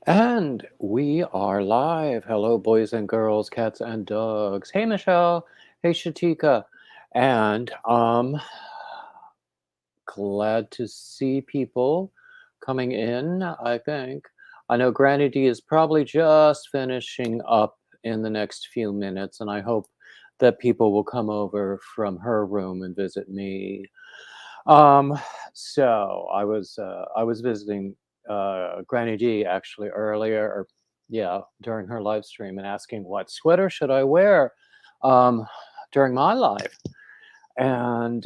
And we are live. Hello, boys and girls, cats and dogs. Hey, Michelle. Hey, Shatika. And glad to see people coming in, I think. I know Granny D is probably just finishing up in the next few minutes, and I hope that people will come over from her room and visit me. Um, so I was visiting Granny D actually earlier, or yeah, during her live stream, and asking what sweater should I wear um, during my live, and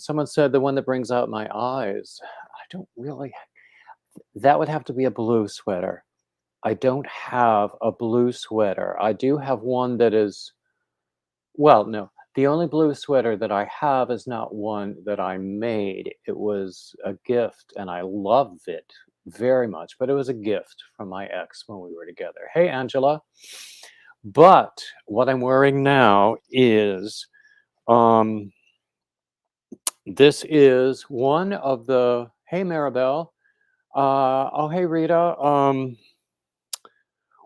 someone said the one that brings out my eyes. I don't really. That would have to be a blue sweater. I don't have a blue sweater. I do have one that is well, no. The only blue sweater that I have is not one that I made. It was a gift, and I love it very much, but it was a gift from my ex when we were together. Hey, Angela. But what I'm wearing now is um this is one of the hey Maribel. Oh hey Rita.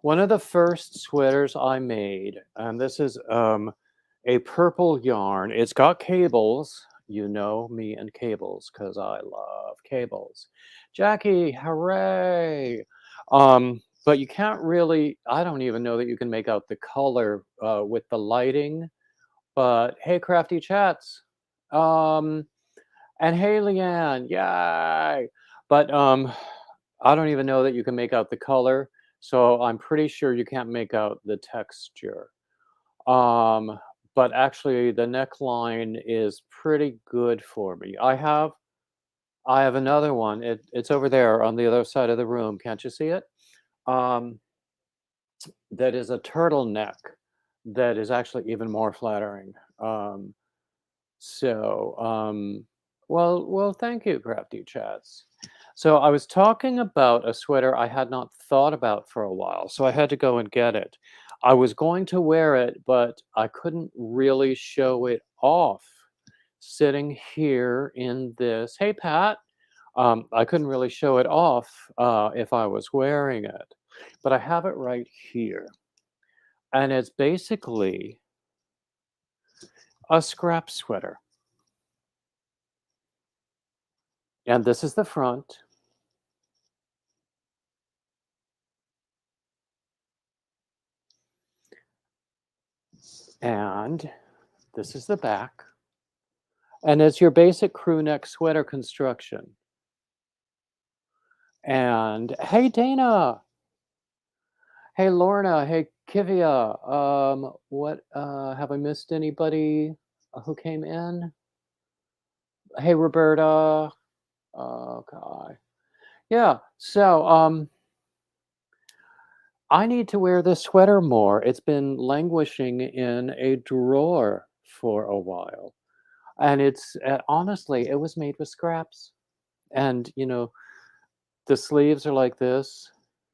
One of the first sweaters I made, and this is a purple yarn. It's got cables. You know me and cables because I love cables. Jackie, hooray! But you can't really, I don't even know that you can make out the color with the lighting. But hey, Crafty Chats. Um, and hey, Leanne, yay! But I don't even know that you can make out the color. So I'm pretty sure you can't make out the texture. Um, but actually the neckline is pretty good for me. I have another one. It's over there on the other side of the room. Can't you see it? Um, that is a turtleneck that is actually even more flattering. So, well, thank you, Crafty Chats. So I was talking about a sweater I had not thought about for a while, so I had to go and get it. I was going to wear it, but I couldn't really show it off sitting here in this. Hey, Pat. I couldn't really show it off if I was wearing it, but I have it right here. And it's basically a scrap sweater. And this is the front. And this is the back. And it's your basic crew neck sweater construction. And hey, Dana. Hey, Lorna. Hey, Kivia. What have I missed anybody who came in? Hey, Roberta. Okay. Yeah. So, I need to wear this sweater more. It's been languishing in a drawer for a while. And it's honestly, it was made with scraps. And, the sleeves are like this.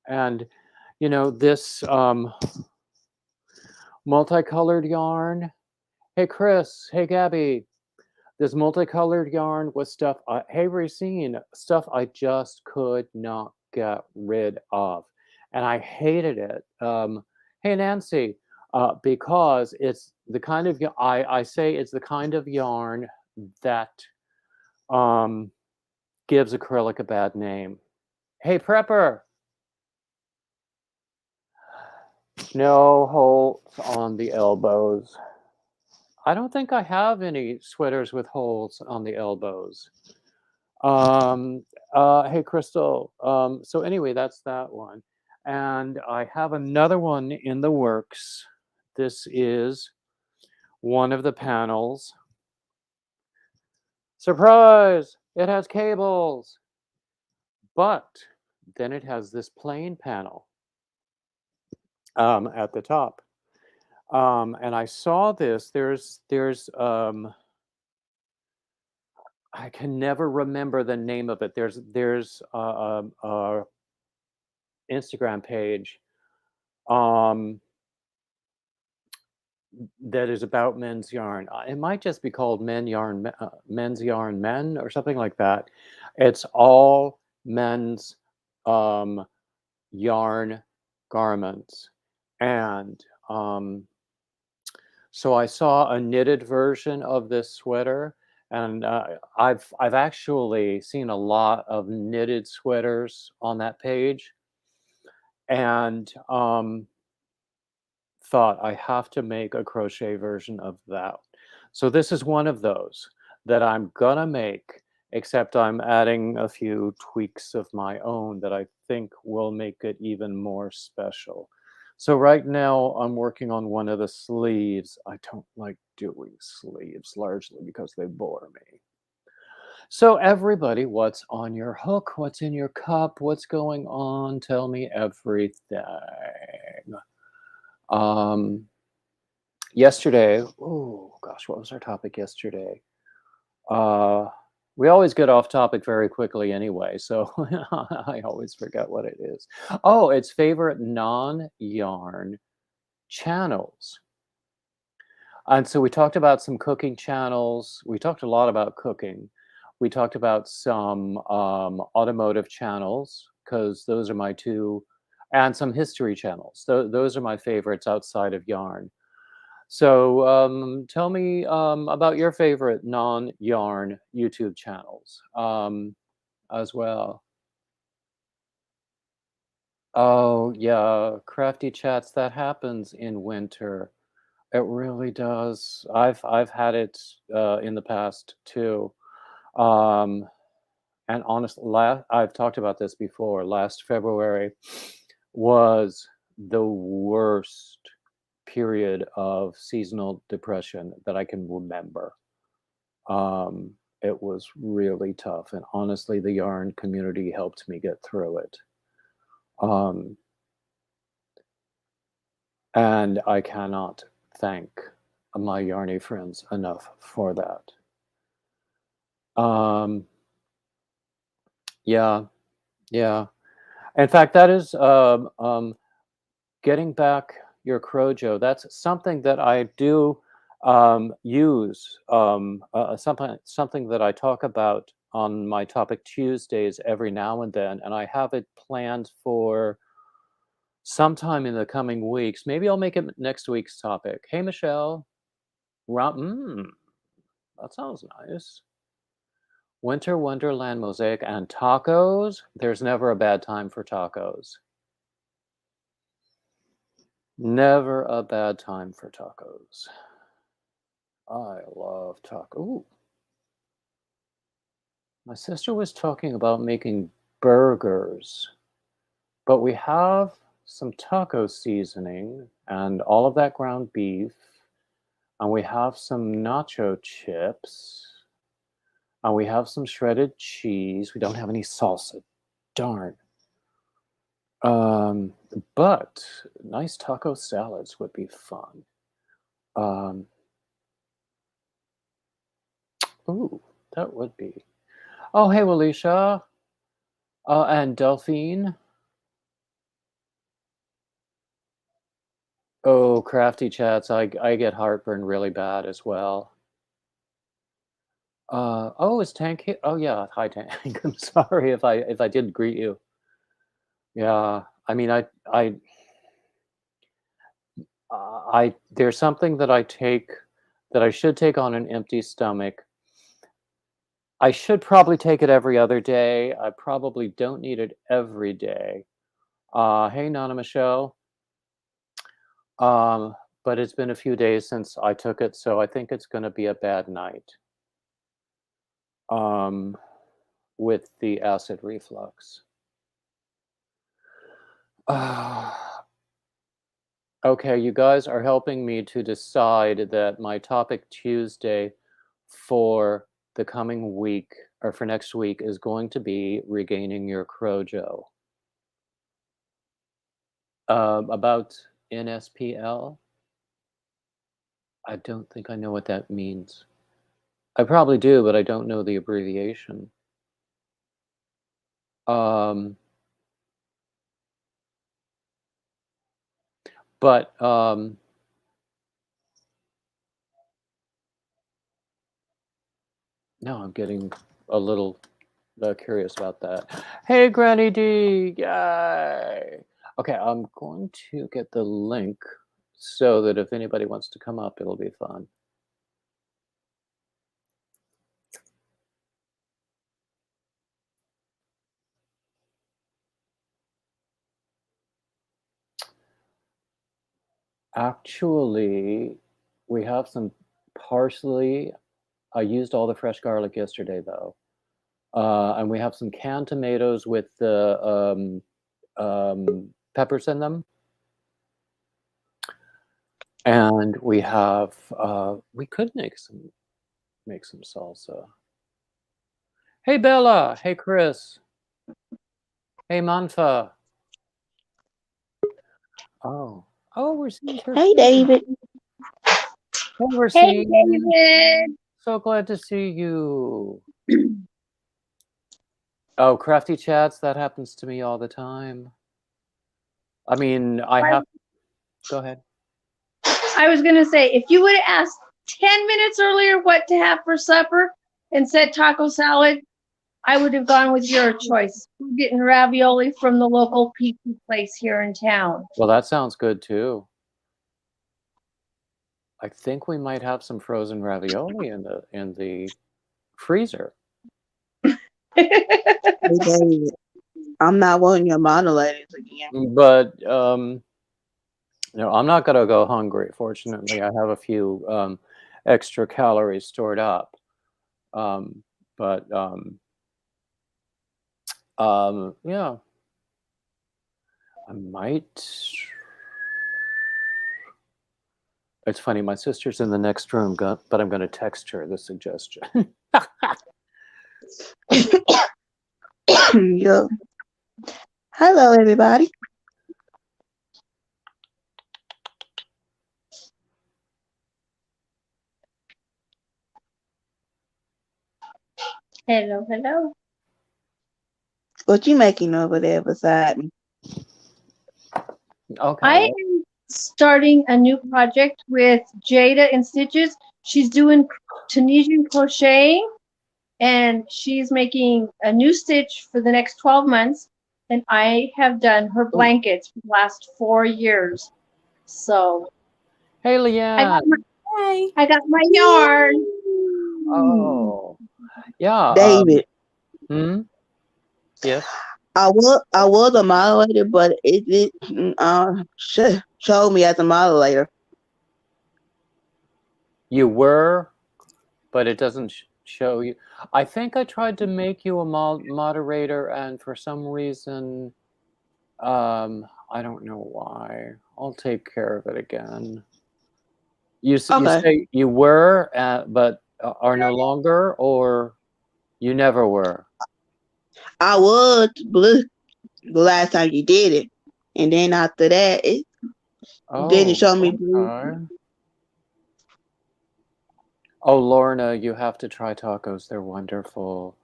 And, this multicolored yarn. Hey, Chris. Hey, Gabby. This multicolored yarn was stuff. Hey, Racine. Stuff I just could not get rid of. And I hated it. Hey, Nancy. Because it's the kind of, I say it's the kind of yarn that um, gives acrylic a bad name. Hey, Prepper. No holes on the elbows. I don't think I have any sweaters with holes on the elbows. Um, hey, Crystal. So anyway, that's that one. And I have another one in the works. This is one of the panels. Surprise! It has cables. But then it has this plain panel at the top. And I saw this. There's I can never remember the name of it. There's a Instagram page um, that is about men's yarn. It might just be called Men's Yarn Men or something like that. It's all men's um, yarn garments. And so I saw a knitted version of this sweater, and I've actually seen a lot of knitted sweaters on that page, and thought I have to make a crochet version of that. So this is one of those that I'm gonna make, except I'm adding a few tweaks of my own that I think will make it even more special. So right now I'm working on one of the sleeves. I don't like doing sleeves largely because they bore me. So everybody, what's on your hook? What's in your cup? What's going on? Tell me everything. Um, Yesterday, oh gosh, what was our topic yesterday? Uh, we always get off topic very quickly anyway, so I always forget what it is. Oh, it's favorite non-yarn channels. And so we talked about some cooking channels. We talked a lot about cooking. We talked about some automotive channels because those are my two, and some history channels. Those are my favorites outside of yarn. So, tell me about your favorite non-yarn YouTube channels as well. Oh, yeah, crafty chats. That happens in winter. It really does. I've had it in the past too. Um, and honestly, I've talked about this before. Last February was the worst period of seasonal depression that I can remember. Um, it was really tough, and honestly, the yarn community helped me get through it. Um, and I cannot thank my yarny friends enough for that. Um, yeah, yeah. In fact, that is getting back your Crojo. That's something that I do use. Something that I talk about on my topic Tuesdays every now and then, and I have it planned for sometime in the coming weeks. Maybe I'll make it next week's topic. Hey, Michelle. That sounds nice. Winter Wonderland mosaic and tacos. There's never a bad time for tacos. Never a bad time for tacos. I love taco. Ooh, my sister was talking about making burgers, but we have some taco seasoning and all of that ground beef, and we have some nacho chips, and we have some shredded cheese. We don't have any salsa. Darn. Um, but nice taco salads would be fun. Um, ooh, that would be. Oh, hey, Alicia. And Delphine. Oh, crafty chats. I get heartburn really bad as well. Oh, is Tank here? Oh yeah, hi Tank. I'm sorry if I didn't greet you. Yeah, I mean I there's something that I take that I should take on an empty stomach. I should probably take it every other day. I probably don't need it every day. Hey Nana Michelle. Um, but it's been a few days since I took it, so I think it's going to be a bad night. Um, with the acid reflux. Okay, you guys are helping me to decide that my topic Tuesday for the coming week or for next week is going to be regaining your Crojo. About NSPL? I don't think I know what that means. I probably do, but I don't know the abbreviation. Um, but no, I'm getting a little curious about that. Hey, Granny D! Yay! Okay, I'm going to get the link so that if anybody wants to come up, it'll be fun. Actually, we have some parsley. I used all the fresh garlic yesterday, though. And we have some canned tomatoes with the peppers in them. And we have, we could make some salsa. Hey, Bella. Hey, Chris. Hey, Manfa. Oh, we're seeing Hey, Christine. David. Hey, we're Hey, seeing. David. So glad to see you. Oh, crafty chats, that happens to me all the time. I mean, go ahead. I was going to say, if you would have asked 10 minutes earlier what to have for supper and said taco salad, I would have gone with your choice. We're getting ravioli from the local pizza place here in town. Well, that sounds good too. I think we might have some frozen ravioli in the freezer. Hey, David. I'm not one of your moderators again. But no, I'm not gonna go hungry. Fortunately, I have a few extra calories stored up. But yeah, I might. It's funny. My sister's in the next room, but I'm going to text her the suggestion. Yeah. Hello, everybody. Hello, hello. What you making over there beside me? Okay. I am starting a new project with Jada in Stitches. She's doing Tunisian crocheting, and she's making a new stitch for the next 12 months. And I have done her blankets for the last 4 years. So Hey, I Leanne. got my yarn. Oh, yeah. David. Yes. I was a moderator, but it showed me as a moderator. You were, but it doesn't show you. I think I tried to make you a moderator, and for some reason, I don't know why. I'll take care of it again. You Okay. say you were, but are no longer, or you never were? I was blue the last time you did it, and then after that, it didn't Oh, show me blue. okay. Oh, Lorna, you have to try tacos. They're wonderful.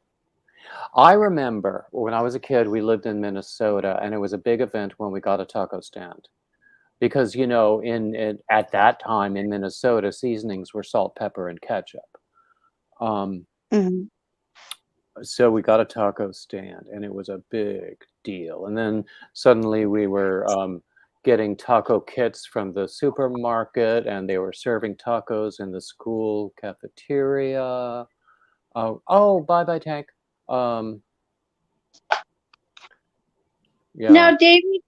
I remember when I was a kid, we lived in Minnesota, and it was a big event when we got a taco stand. Because, you know, at that time in Minnesota, seasonings were salt, pepper, and ketchup. Mm-hmm. So we got a taco stand, and it was a big deal. And then suddenly we were getting taco kits from the supermarket, and they were serving tacos in the school cafeteria. Oh, bye, Tank. Yeah. Now, David,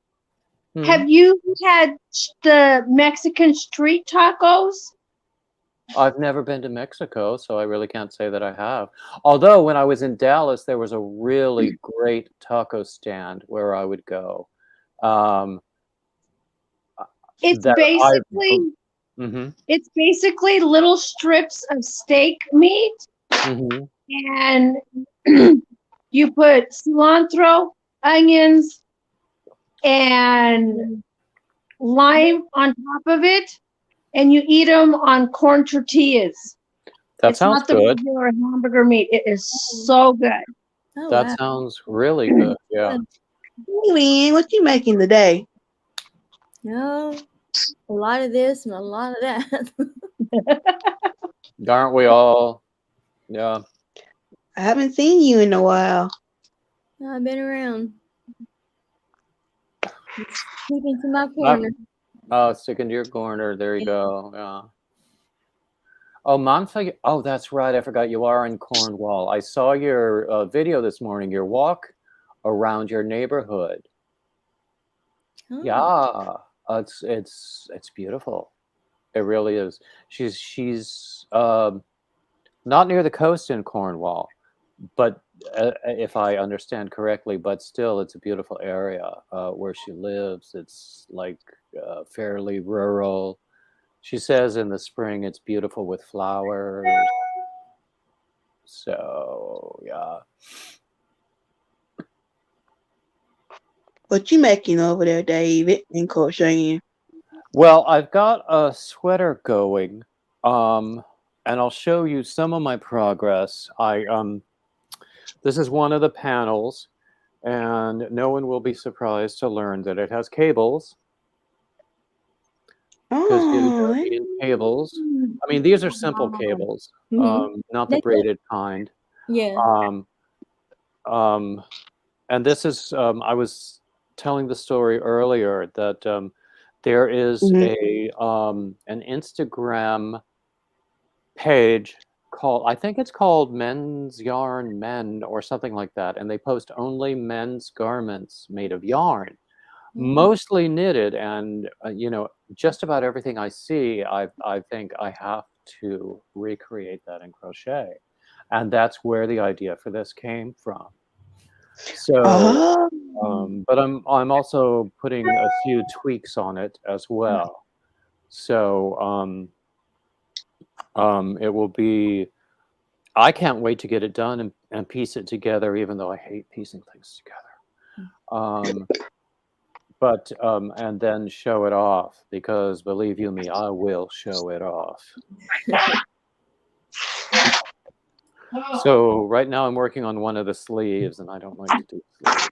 have you had the Mexican street tacos? I've never been to Mexico, so I really can't say that I have. Although when I was in Dallas, there was a really great taco stand where I would go. It's That I. basically Mm-hmm. it's basically little strips of steak meat, Mm-hmm. and you put cilantro, onions, and lime on top of it, and you eat them on corn tortillas. That It's sounds not the good. regular hamburger meat. It is so good. Oh, That wow. sounds really good. Yeah. Hey, Lynn, what you making today? No, a lot of this and a lot of that. Aren't we all? Yeah. I haven't seen you in a while. I've been around. It's sticking to my Up. corner. Oh, stick into your corner. There you Yeah. go. Yeah. Oh, Montague. Oh, that's right. I forgot you are in Cornwall. I saw your video this morning. Your walk around your neighborhood. Oh. Yeah, it's beautiful. It really is. She's not near the coast in Cornwall, but if I understand correctly, but still, it's a beautiful area where she lives. It's like fairly rural. She says in the spring it's beautiful with flowers. So yeah. What you making over there, David, and crocheting? Well, I've got a sweater going, and I'll show you some of my progress. This is one of the panels, and no one will be surprised to learn that it has cables, because you Oh, know me and cables. I mean, these are simple cables, not the That's it. braided kind. Yeah. Um, and this is, I was telling the story earlier that there is mhm. an Instagram page called, I think it's called Men's Yarn Men or something like that, and they post only men's garments made of yarn, mostly knitted, and just about everything I see, I think I have to recreate that in crochet, and that's where the idea for this came from. So, Oh, but I'm also putting a few tweaks on it as well. So it will be. I can't wait to get it done and piece it together, even though I hate piecing things together. But and then show it off, because believe you me, I will show it off. So right now I'm working on one of the sleeves, and I don't like to do sleeves.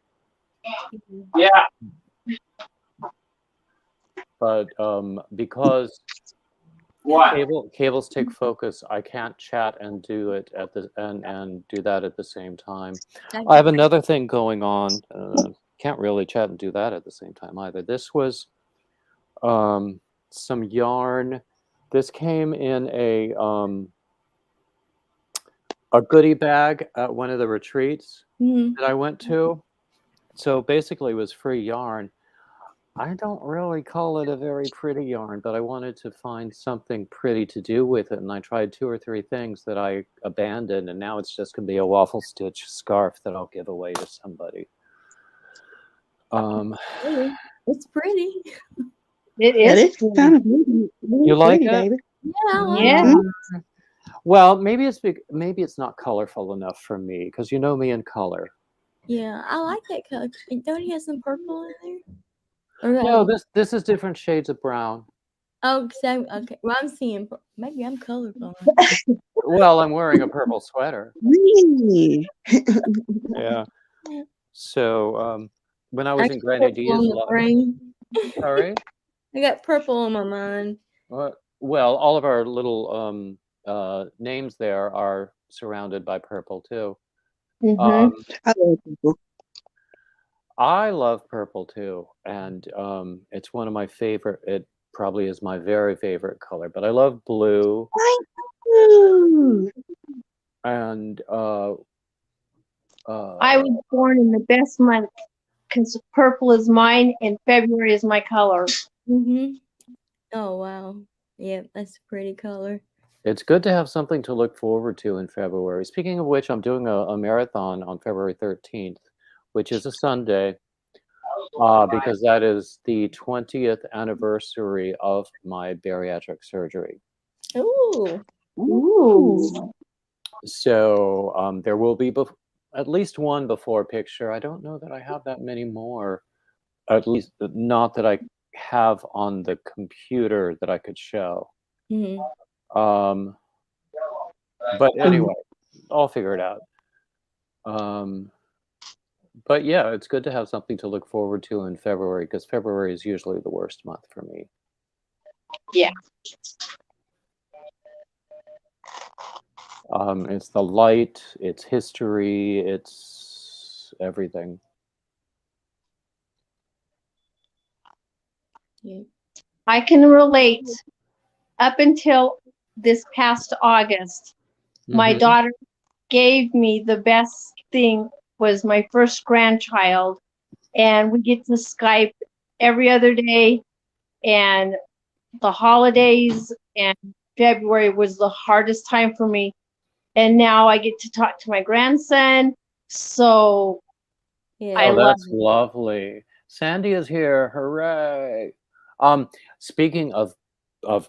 But because cables take focus, I can't chat and do it at the and do that at the same time. I have another thing going on. Can't really chat and do that at the same time either. This was some yarn. This came in a goodie bag at one of the retreats that I went to. So basically, it was free yarn. I don't really call it a very pretty yarn, but I wanted to find something pretty to do with it, and I tried 2 or 3 things that I abandoned, and now it's just gonna be a waffle stitch scarf that I'll give away to somebody. It's pretty. It that is is pretty. kind of really, really You like pretty, it? David. Yeah, I like Yeah. it. Well, maybe it's not colorful enough for me, because you know me in color. Yeah, I like that color. Don't you have some purple in there? Or No, this is different shades of brown. oh, okay. Well, I'm seeing. Maybe I'm colorblind. Well, I'm wearing a purple sweater. Really? Yeah. So when I I was got in purple on Grenadiers, the brain. sorry. I got purple on my mind. Well, all of our little names there are surrounded by purple too. Mm-hmm. I love people. I love purple too, and it's one of my favorite. It probably is my very favorite color, but I love blue Thank you. and I was born in the best month because purple is mine and February is my color. Oh wow. Yeah, that's a pretty color. it's good to have something to look forward to in February. Speaking of which, I'm doing a marathon on February 13th, which is a Sunday, because that is the 20th anniversary of my bariatric surgery. Ooh. Ooh. So there will be at least one before picture. I don't know that I have that many more, at least not that I have on the computer that I could show. Um, but anyway, I'll figure it out. But yeah, it's good to have something to look forward to in February, because February is usually the worst month for me. Yeah. It's the light, it's history, it's everything. Yeah. I can relate. Up until this past August, my Mhm. daughter gave me the best thing was my first grandchild, and we get to Skype every other day. And the holidays and February was the hardest time for me. And now I get to talk to my grandson. So Yeah. I Oh, love that's it. lovely. Sandy is here. Hooray. Speaking of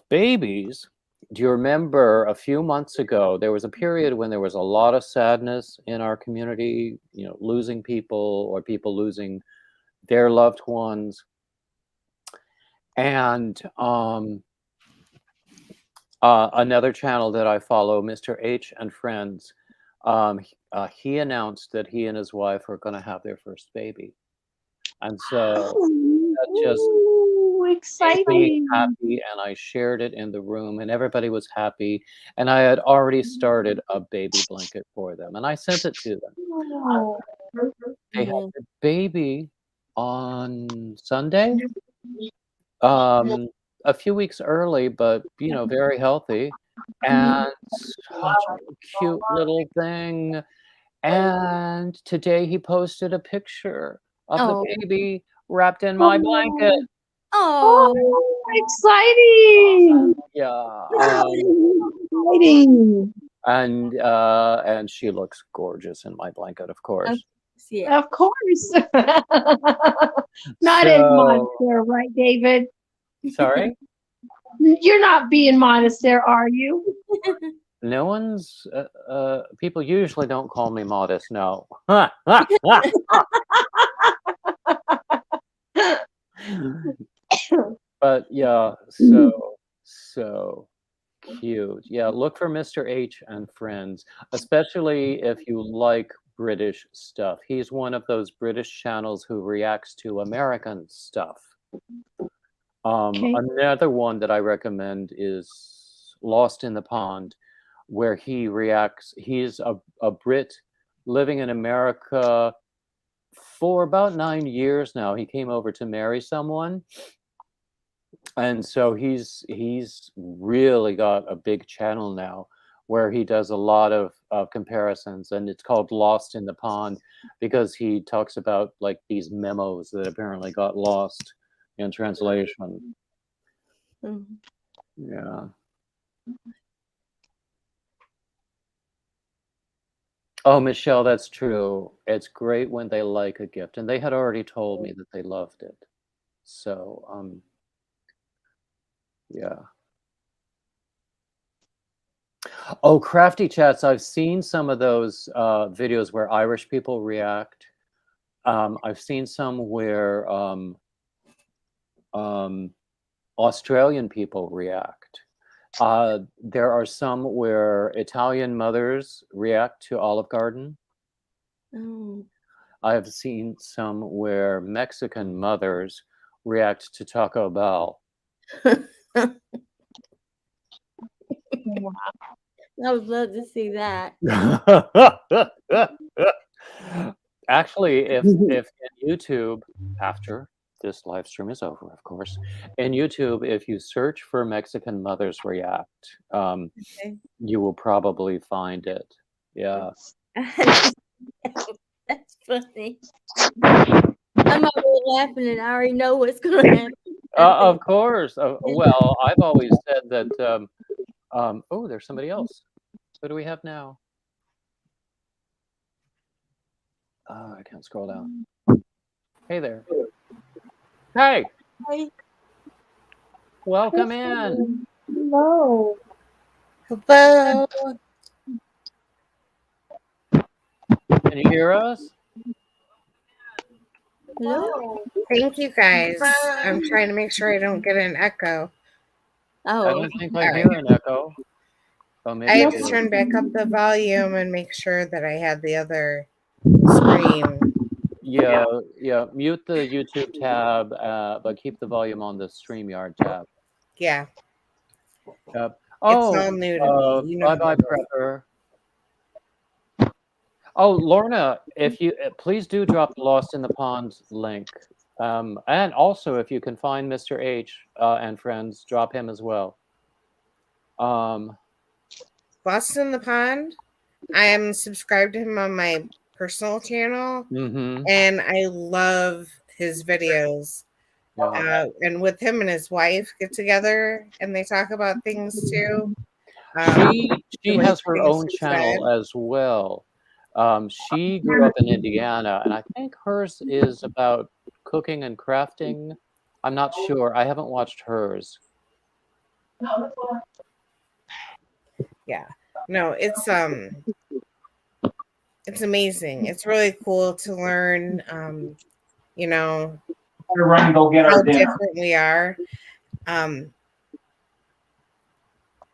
babies, do you remember a few months ago there was a period when there was a lot of sadness in our community, losing people or people losing their loved ones. And another channel that I follow, Mr. H and Friends, he announced that he and his wife are going to have their first baby. And so that just Ooh, made me exciting. happy, and I shared it in the room, and everybody was happy. And I had already started a baby blanket for them, and I sent it to them. Oh. They had Yeah. the baby on Sunday, um, a few weeks early, but very healthy, and such a cute little thing. And today he posted a picture of the Oh. baby wrapped in my blanket. Oh, Oh. oh, exciting. Yeah, Exciting. and she looks gorgeous in my blanket, of course. Yeah. Of course. Not in So, Montclair, right, David? sorry, You're not being modest there, are you? no one's. People usually don't call me modest. No. But yeah, so cute. Yeah, look for Mr. H and Friends, especially if you like British stuff. He's one of those British channels who reacts to American stuff. Okay. Another one that I recommend is Lost in the Pond, where he reacts. He's a Brit living in America for about 9 years now. He came over to marry someone, and so he's really got a big channel now where he does a lot of comparisons, and it's called Lost in the Pond because he talks about like these memos that apparently got lost in translation. Mhm. Yeah. Oh, Michelle, that's true. It's great when they like a gift, and they had already told me that they loved it. So, yeah. Oh, Crafty Chats, I've seen some of those videos where Irish people react. I've seen some where um, Australian people react. There are some where Italian mothers react to Olive Garden. Oh. I have seen some where Mexican mothers react to Taco Bell. Wow. I would love to see that. Actually, if in YouTube, after this live stream is over, of course, in YouTube, if you search for Mexican mothers react, Okay. you will probably find it. Yeah. That's funny. I'm already laughing and I already know what's gonna happen. Of course. Well, I've always said that. Oh, there's somebody else. What do we have now? I can't scroll down. Hey there. Hey, Hey. welcome in. Hello. Hello. Can you hear us? Hello? Thank you guys. I'm trying to make sure I don't get an echo. I Oh, don't think I All hear right. an echo. Oh, I maybe had I to do. turn back up the volume and make sure that I had the other screen. Yeah, yeah. Mute the YouTube tab, but keep the volume on the StreamYard tab. Yeah, Yep. it's Oh, all new to me. You know bye how bye, it goes. Prepper. Oh, Lorna, if you please do drop the Lost in the Pond link And also, if you can find Mr. H and friends, drop him as well. Lost in the Pond. I am subscribed to him on my personal channel, Mm-hmm. and I love his videos. Yeah. And with him and his wife get together and they talk about things too. She Like has her things own she said. channel as well. She grew up in Indiana, and I think hers is about cooking and crafting. I'm not sure. I haven't watched hers. Yeah. No, it's amazing. It's really cool to learn you know, We're run and go get how our dinner. different we are. Um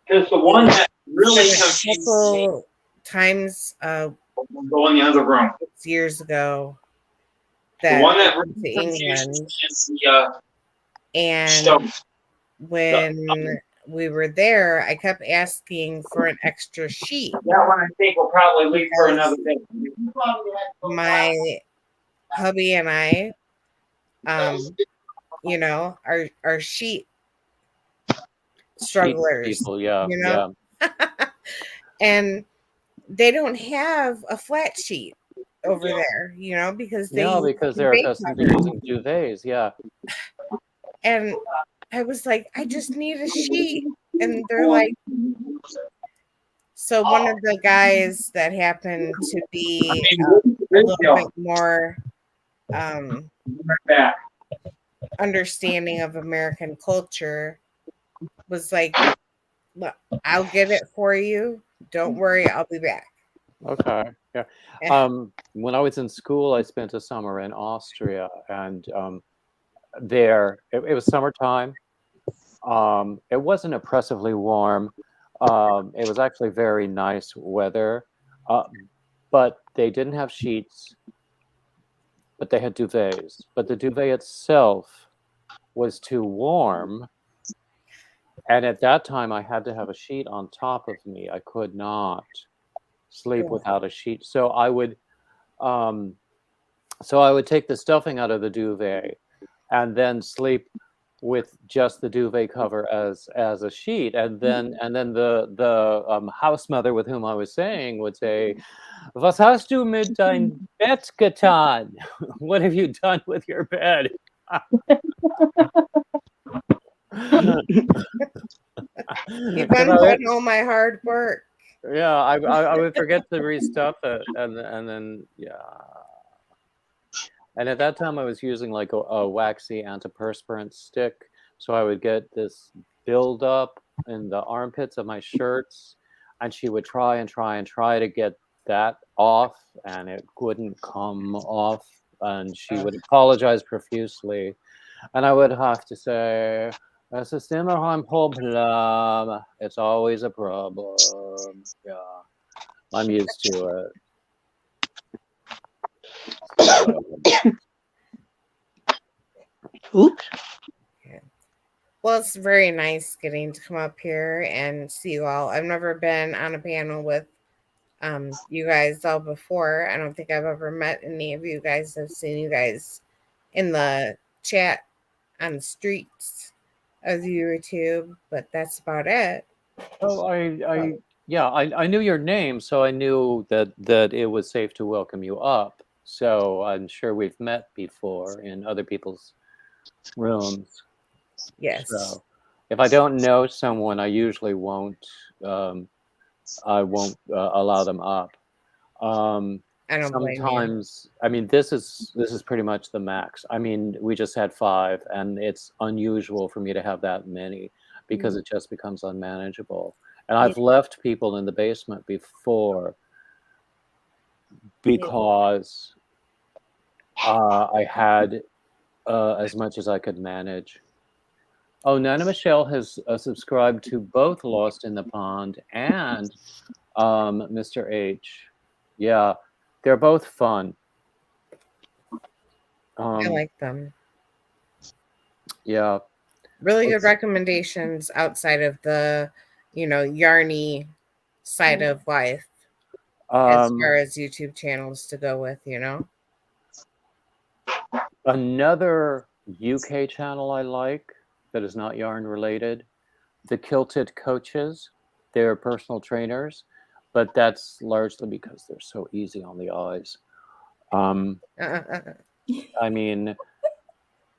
Because the one that really a took me couple times will go in the other room. years ago The that one I that went to really confused England, me is the and stove. when we were there, I kept asking for an extra sheet. That one I think will probably leave for another day. My hubby and I, you know, are sheet strugglers, People, yeah, you know, and they don't have a flat sheet over there, you know, because they yeah, use because they're duvet accustomed to covers. using duvets. Yeah, And I was like, I just need a sheet. And they're like, so one of the guys that happened to be a little bit more Back. understanding of American culture was like, look, I'll get it for you. Don't worry, I'll be back. okay, yeah. When I was in school, I spent a summer in Austria, and there it was summertime. It wasn't oppressively warm. It was actually very nice weather, but they didn't have sheets, but they had duvets. But the duvet itself was too warm. And at that time, I had to have a sheet on top of me. I could not sleep Yeah. without a sheet. So I would take the stuffing out of the duvet and then sleep with just the duvet cover as a sheet, and then the house mother with whom I was staying would say, "Was hast du mit dein Bett getan? What have you done with your bed?" You've 'Cause I would, undone all my hard work. yeah, I would forget to restuff it, and then yeah. And at that time, I was using like a waxy antiperspirant stick, so I would get this buildup in the armpits of my shirts, and she would try and try and try to get that off, and it wouldn't come off, and she would apologize profusely, and I would have to say, "Es ist immer ein Problem." It's always a problem. Yeah, I'm used to it. Oops. Well, it's very nice getting to come up here and see you all. I've never been on a panel with you guys all before. I don't think I've ever met any of you guys. I've seen you guys in the chat on the streets of YouTube, but that's about it. Oh, I knew your name, so I knew that it was safe to welcome you up. So I'm sure we've met before in other people's rooms. Yes. So if I don't know someone, I usually won't. I won't allow them up. I don't blame you. Sometimes, I mean, this is pretty much the max. I mean, we just had 5, and it's unusual for me to have that many because it just becomes unmanageable. And I've left people in the basement before because I had as much as I could manage. Oh, Nana Michelle has subscribed to both Lost in the Pond and Mr. H. Yeah, they're both fun. I like them. Yeah. Really good recommendations outside of the, yarny side of life as far as YouTube channels to go with, Another UK channel I like that is not yarn related, the Kilted Coaches. They're personal trainers, but that's largely because they're so easy on the eyes. I mean,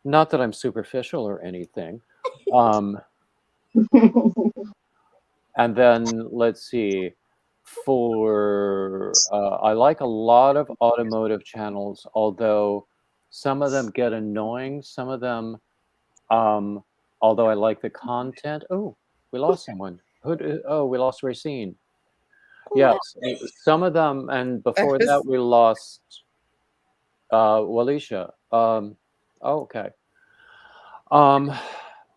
not that I'm superficial or anything. And then let's see, for I like a lot of automotive channels, although some of them get annoying. Some of them, although I like the content. Oh, we lost someone. Oh, we lost Racine. Yes, some of them, and before that we lost Walisha. Oh, okay. What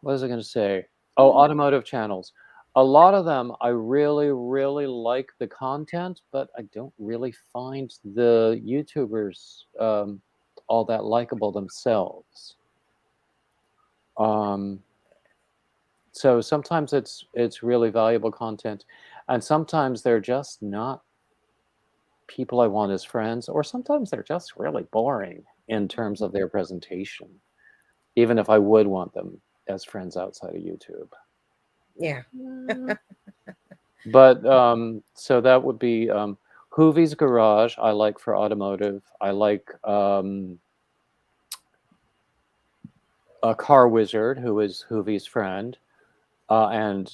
was I going to say? Oh, automotive channels. A lot of them, I really, really like the content, but I don't really find the YouTubers all that likable themselves. So sometimes it's really valuable content, and sometimes they're just not people I want as friends, or sometimes they're just really boring in terms of their presentation, even if I would want them as friends outside of YouTube. Yeah. But so that would be Hoovie's Garage. I like for automotive. I like a Car Wizard, who is Hoovie's friend, and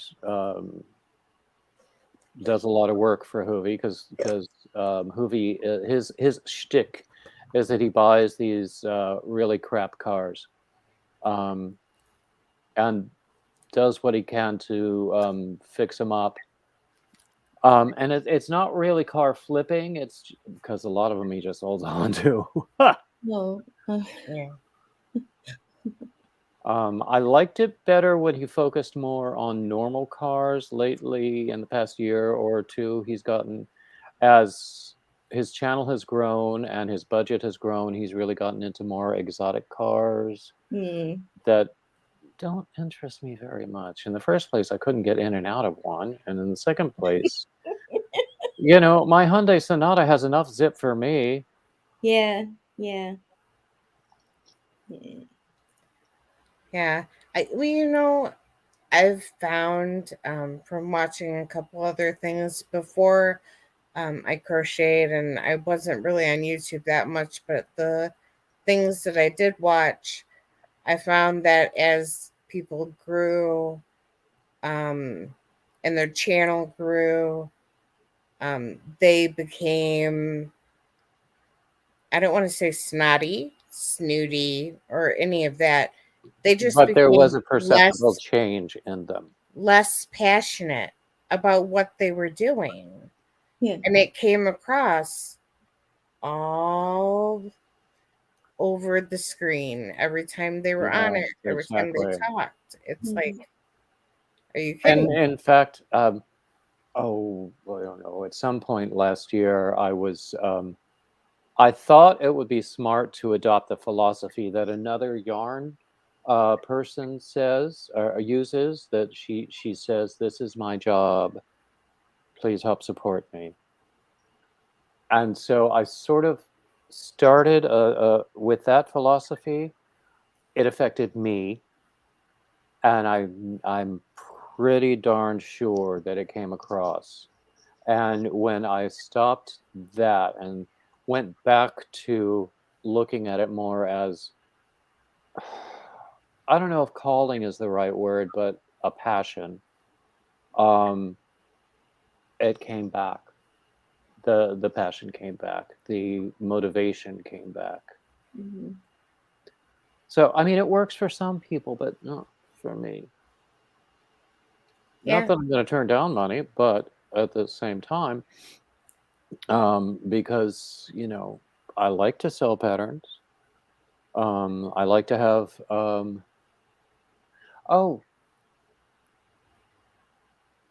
does a lot of work for Hoovie because Hoovie his shtick is that he buys these really crap cars, and does what he can to fix them up. And it's not really car flipping. It's because a lot of them he just holds on to. No. Yeah. I liked it better when he focused more on normal cars. Lately, in the past year or two, he's gotten, as his channel has grown and his budget has grown, he's really gotten into more exotic cars that don't interest me very much. In the first place, I couldn't get in and out of one. And in the second place, my Hyundai Sonata has enough zip for me. Yeah. Yeah. Yeah. Yeah. I've found from watching a couple other things before, I crocheted and I wasn't really on YouTube that much, but the things that I did watch, I found that as people grew, and their channel grew, they became, I don't want to say snooty, or any of that. They just But there was became a perceptible change in them. less passionate about what they were doing. Yeah. And it came across all over the screen every time they were on it, Yes, every time they exactly. talked. It's Mhm. like, are you And kidding? in fact, I don't know. At some point last year, I thought it would be smart to adopt the philosophy that another yarn person says or uses. That she says, "This is my job. Please help support me." And so I sort of started with that philosophy. It affected me, and I'm pretty darn sure that it came across. And when I stopped that and went back to looking at it more as, I don't know if calling is the right word, but a passion, um, it came back. The passion came back. The motivation came back. Mhm. So I mean, it works for some people, but not for me. Not Yeah. that I'm going to turn down money, but at the same time, because I like to sell patterns. I like to have. Oh,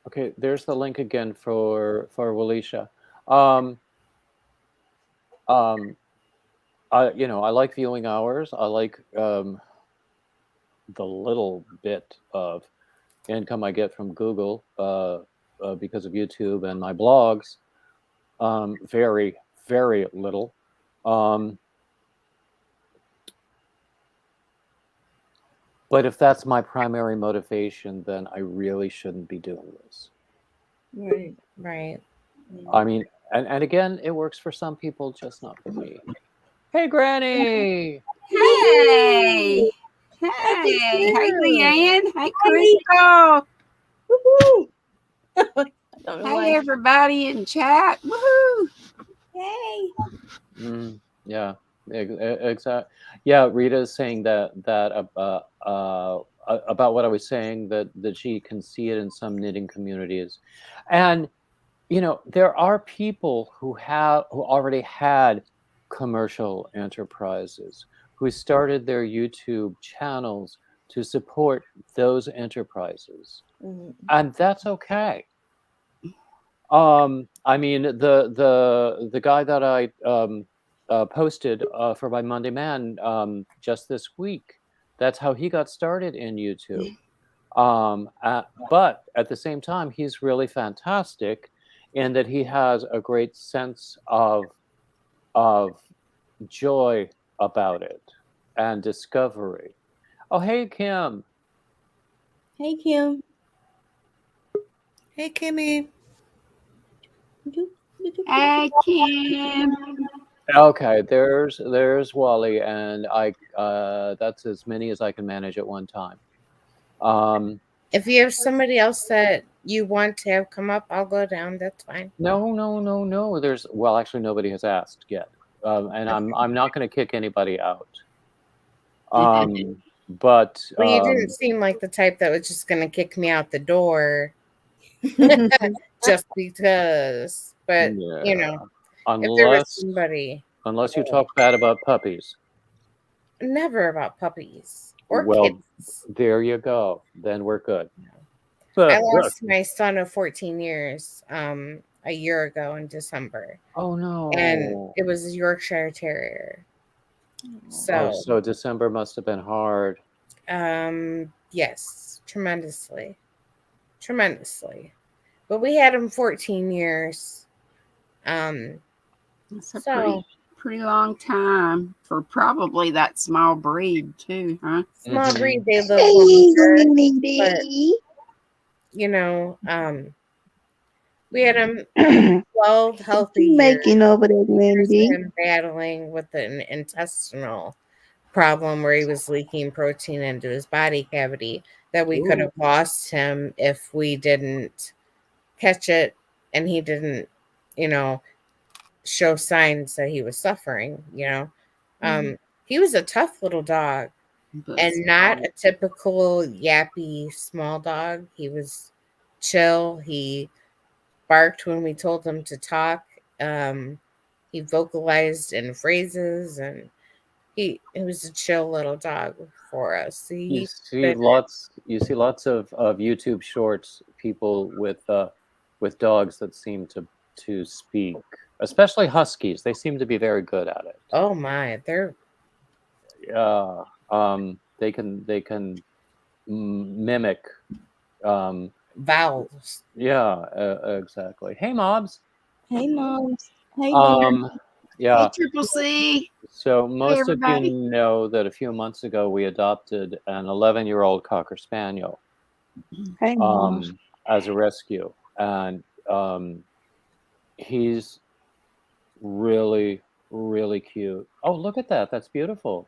okay. There's the link again for Walisha. Um, um, I like viewing hours. I like the little bit of income I get from Google because of YouTube and my blogs. Very, very little. Um, But if that's my primary motivation, then I really shouldn't be doing this. Right. Right. I mean, and again, it works for some people, just not for me. Hey, Granny! Hey, hey, hey, Leanne. Hey, Crystal. Woohoo! I don't know Hey, why. everybody in chat. Woohoo! Hey. Yeah, exactly. Yeah, Rita is saying that about what I was saying, that she can see it in some knitting communities, and there are people who already had commercial enterprises who started their YouTube channels to support those enterprises, and that's okay. I mean, the guy that I posted for my Monday Man just this week, that's how he got started in YouTube. But at the same time, he's really fantastic in that he has a great sense of joy about it and discovery. Oh, hey, Kim. Hey, Kim. Hey, Kimmy. Hey, Kim. Okay, there's Wally, and that's as many as I can manage at one time. If you have somebody else that you want to have come up, I'll go down. That's fine. No. Well, actually, nobody has asked yet, and I'm not going to kick anybody out. But Well, you didn't seem like the type that was just going to kick me out the door just because. But yeah, if there was somebody, unless you talk bad about puppies. never about puppies or Well, kids. there you go. Then we're good. I lost my son of 14 years a year ago in December. Oh no! And it was a Yorkshire Terrier. So December must have been hard. Yes, tremendously. But we had him 14 years. That's a pretty long time for probably that small breed too, huh? Small breed, they live Hey, longer. Granny. We had him 12 healthy You years. making over there, Years Granny? of him battling with an intestinal problem where he was leaking protein into his body cavity that we could have lost him if we didn't catch it and he didn't, show signs that he was suffering, He was a tough little dog and not a typical yappy small dog. He was chill. He barked when we told him to talk. He vocalized in phrases, and he was a chill little dog for us. You see lots of YouTube shorts, people with dogs that seem to speak, especially huskies. They seem to be very good at it. Oh my, they're they can mimic vowels. Yeah, exactly. Hey, mobs. Hey, moms. Hey, dear. Yeah. Hey, Triple C. So most of you everybody. know that a few months ago we adopted an 11-year-old Cocker Spaniel Hey, Mom. as a rescue, and he's really, really cute. Oh, look at that! That's beautiful.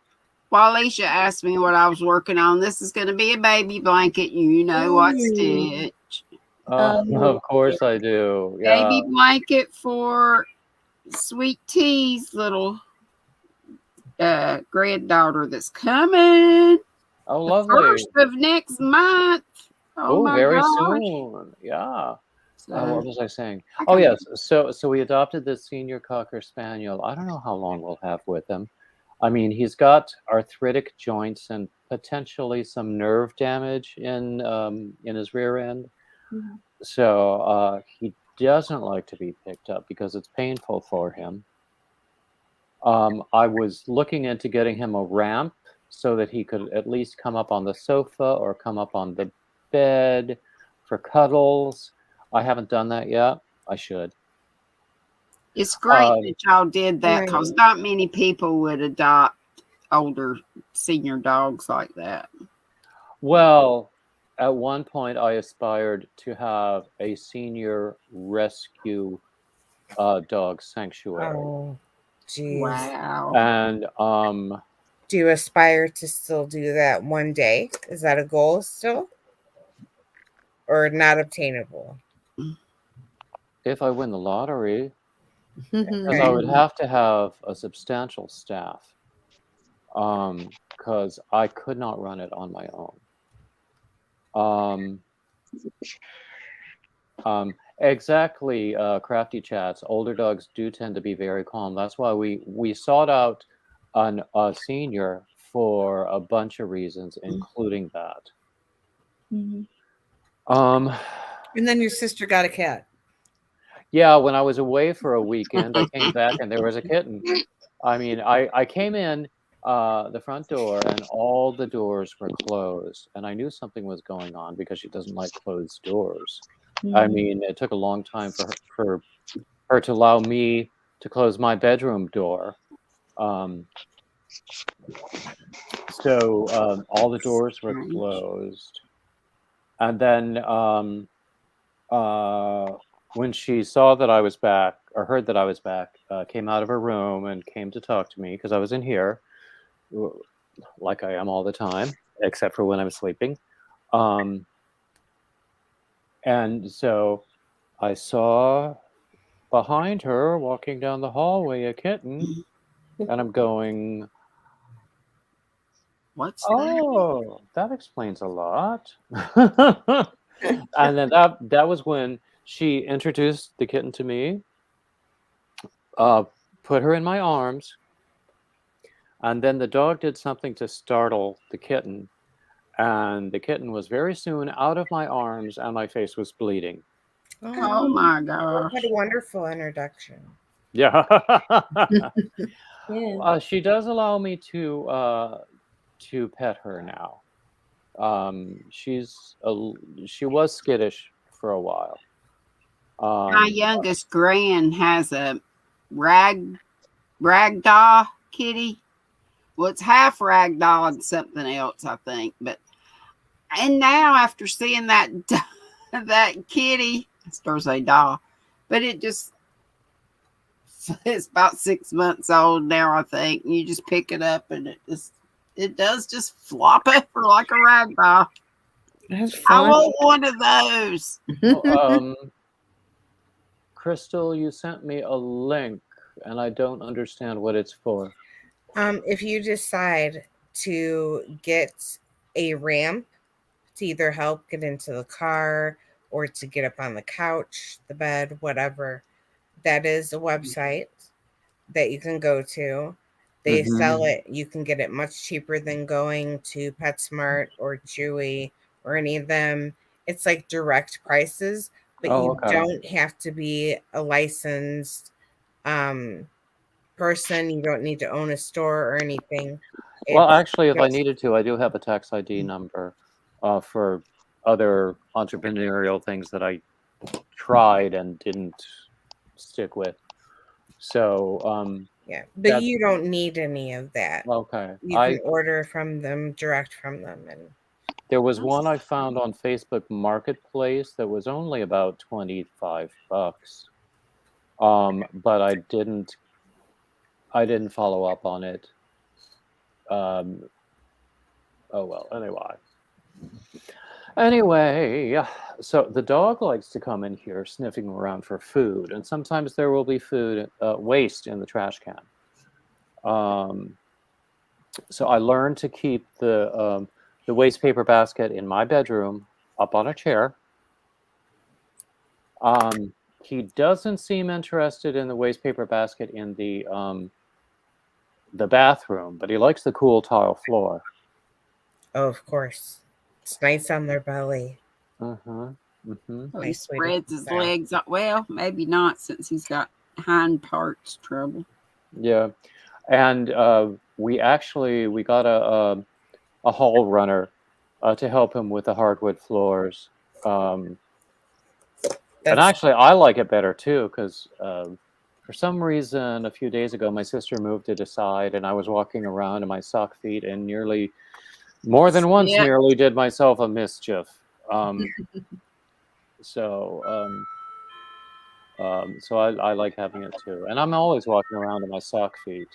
While Alicia asked me what I was working on, this is going to be a baby blanket. You know what, Stitch? Of course I do. Yeah. Baby blanket for Sweet Tea's little granddaughter that's coming. Oh, the lovely. first of next month. Oh my very gosh. soon. Yeah. What was I saying? Okay. Yes. So we adopted this senior Cocker Spaniel. I don't know how long we'll have with him. I mean, he's got arthritic joints and potentially some nerve damage in his rear end. So he doesn't like to be picked up because it's painful for him. I was looking into getting him a ramp so that he could at least come up on the sofa or come up on the bed for cuddles. I haven't done that yet. I should. It's great that y'all did that because not many people would adopt older senior dogs like that. Well, at one point, I aspired to have a senior rescue dog sanctuary, Oh, geez. Wow. and Do you aspire to still do that one day? Is that a goal still? Or not obtainable? if I win the lottery, because I Okay. would have to have a substantial staff, because I could not run it on my own. Exactly, crafty chats. Older dogs do tend to be very calm. That's why we sought out a senior for a bunch of reasons, including that. Um, And then your sister got a cat. yeah, when I was away for a weekend, I came back and there was a kitten. I mean, I came in the front door and all the doors were closed, and I knew something was going on because she doesn't like closed doors. I mean, it took a long time for her to allow me to close my bedroom door. So all the doors were Strange. closed, and then when she saw that I was back or heard that I was back, came out of her room and came to talk to me because I was in here, like I am all the time, except for when I'm sleeping. And so I saw behind her, walking down the hallway, a kitten, and I'm going, What's that? "Oh, that explains a lot." And then that was when she introduced the kitten to me, put her in my arms, and then the dog did something to startle the kitten, and the kitten was very soon out of my arms, and my face was bleeding. Oh my What gosh. a wonderful introduction. Yeah. Yeah. She does allow me to pet her now. She was skittish for a while. My youngest grand has a ragdoll kitty. Well, it's half ragdoll and something else, I think. And now after seeing that that kitty, I started to say doll, but it's about 6 months old now, I think. You just pick it up and it does just flop over like a rag doll. That's I fun. want one of those. Crystal, you sent me a link, and I don't understand what it's for. If you decide to get a ramp to either help get into the car or to get up on the couch, the bed, whatever, that is a website that you can go to. They sell it. You can get it much cheaper than going to PetSmart or Chewy or any of them. It's like direct prices, but Oh, you okay. don't have to be a licensed person. You don't need to own a store or anything. Well, It's actually, if I just needed to, I do have a tax ID number for other entrepreneurial things that I tried and didn't stick with. So, yeah, but that you don't need any of that. okay. You can order from them, direct from them, and There was one I found on Facebook Marketplace that was only about $25. But I didn't follow up on it. Oh well, anyway, so the dog likes to come in here sniffing around for food, and sometimes there will be food waste in the trash can. So I learned to keep the waste paper basket in my bedroom up on a chair. He doesn't seem interested in the waste paper basket in the bathroom, but he likes the cool tile floor. oh, of course, it's nice on their belly. Well, he Nice way to spreads keep his that. legs up. Well, maybe not since he's got hind parts trouble. Yeah, and we got a hall runner to help him with the hardwood floors. And actually, I like it better too because for some reason, a few days ago, my sister moved it aside, and I was walking around in my sock feet and nearly More than once, Yeah. nearly did myself a mischief. So I like having it too, and I'm always walking around in my sock feet.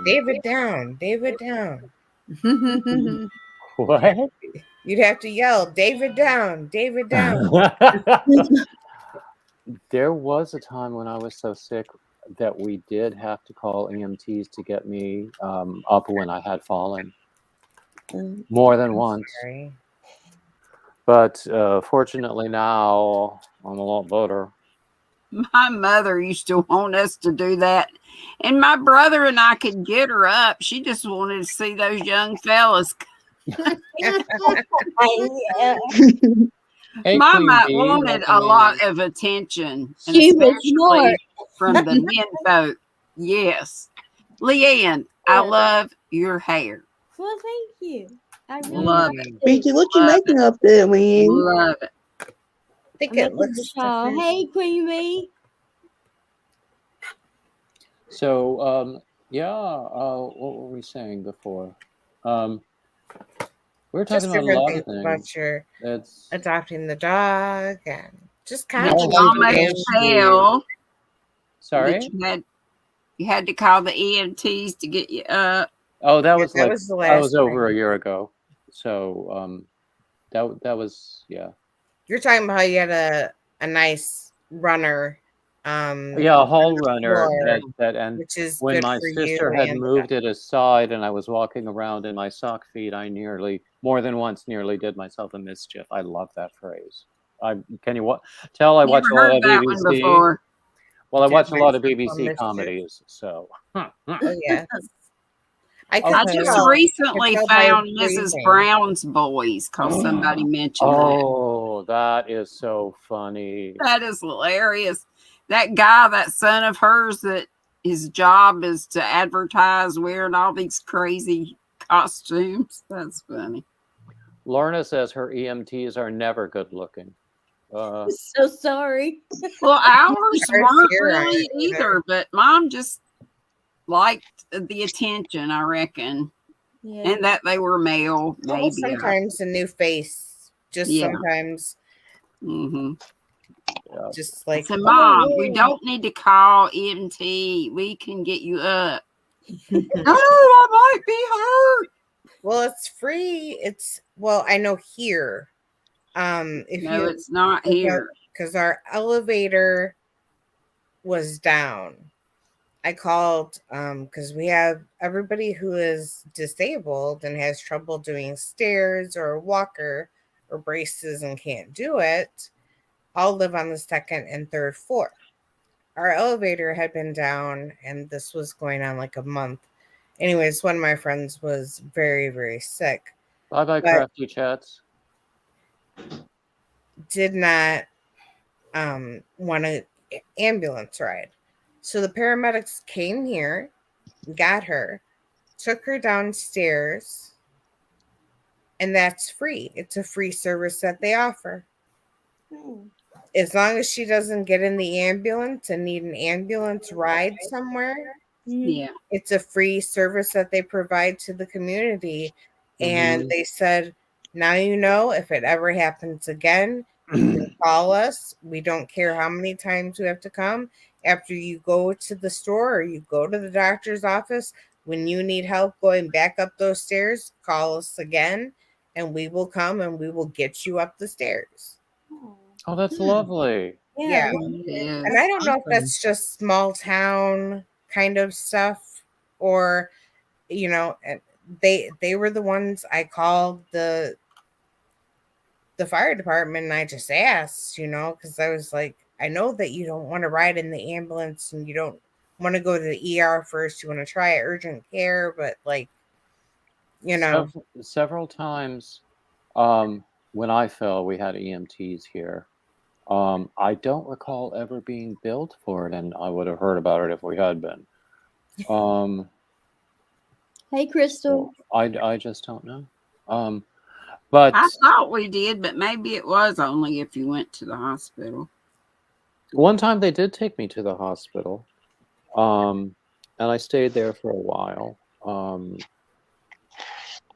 David down, David down. What? You'd have to yell, David down, David down. There was a time when I was so sick that we did have to call EMTs to get me up when I had fallen more than once. Sorry. But fortunately now I'm a lot better. My mother used to want us to do that. And my brother and I could get her up. She just wanted to see those young fellas. Hey, Mama Queen Bee, wanted a welcome lot in. of attention. And She was smart. especially from the men folk. Yes. Leanne, I love your hair. Well, thank you. I really Love like it. Binky, what you Love making up there, Lynn? Love it. I think I'm it making looks the shawl. different. Hey, Queen Bee. So what were we saying before? We were talking Just about a different lot things of about things. your It's adopting the dog and just Which kind of you Oh, almost EMT. fell. Sorry. That you had to call the EMTs to get you up. Oh, that was that like was the that was last over a time. year ago. So that was You're talking about how you had a nice runner. Yeah, a hall runner floor, that and which is when good my for you sister had and moved it aside and I was walking around in my sock feet, I more than once did myself a mischief. I love that phrase. Can you tell I watch a Never lot heard of that one BBC? before. Well, I did watch a lot of myself a BBC mischief. comedies, so. Oh yeah. I could I Okay. just tell. recently I could tell by found Mrs. breathing. Brown's Boys because somebody mentioned that. Oh, that is so funny. That is hilarious. That guy, that son of hers, that his job is to advertise wearing all these crazy costumes. That's funny. Lorna says her EMTs are never good looking. I'm so sorry. Well, ours Ours weren't here aren't really either. either, but Mom just liked the attention, I reckon. Yeah. And that they were male, Well, maybe. sometimes a new face. Just Yeah. sometimes Mm-hmm. just like So, Mom, oh, we hey. don't need to call EMT. We can get you up. No, I might be hurt. Well, it's free. I know here. If No, you it's not here. because our elevator was down. I called because we have everybody who is disabled and has trouble doing stairs or a walker or braces and can't do it, all live on the second and third floor. Our elevator had been down and this was going on like a month. Anyways, one of my friends was very, very sick. Bye-bye, But- crafty chats. Did not want an ambulance ride. So the paramedics came here, got her, took her downstairs, and that's free. It's a free service that they offer. As long as she doesn't get in the ambulance and need an ambulance ride somewhere, Yeah. it's a free service that they provide to the community. And they said, now you know, if it ever happens again, you can call us. We don't care how many times we have to come. After you go to the store or you go to the doctor's office, when you need help going back up those stairs, call us again and we will come and we will get you up the stairs. Oh, that's lovely. Yeah. Yes. And I don't know if that's just small town kind of stuff or, you know, they were the ones I called the fire department and I just asked, you know, because I was like, I know that you don't want to ride in the ambulance and you don't want to go to the ER first. You want to try urgent care, but like, you know. Several times when I fell, we had EMTs here. I don't recall ever being billed for it, and I would have heard about it if we had been. Hey, Crystal. I just don't know. But I thought we did, but maybe it was only if you went to the hospital. one time they did take me to the hospital, and I stayed there for a while.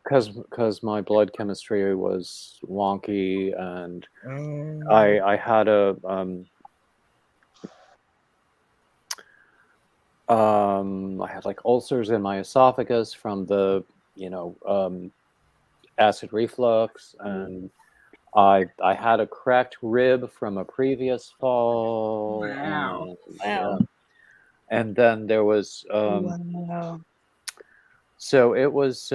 because my blood chemistry was wonky, and Mm. I had I had like ulcers in my esophagus from the acid reflux, and I had a cracked rib from a previous fall, Wow. and then there was Wow. so it was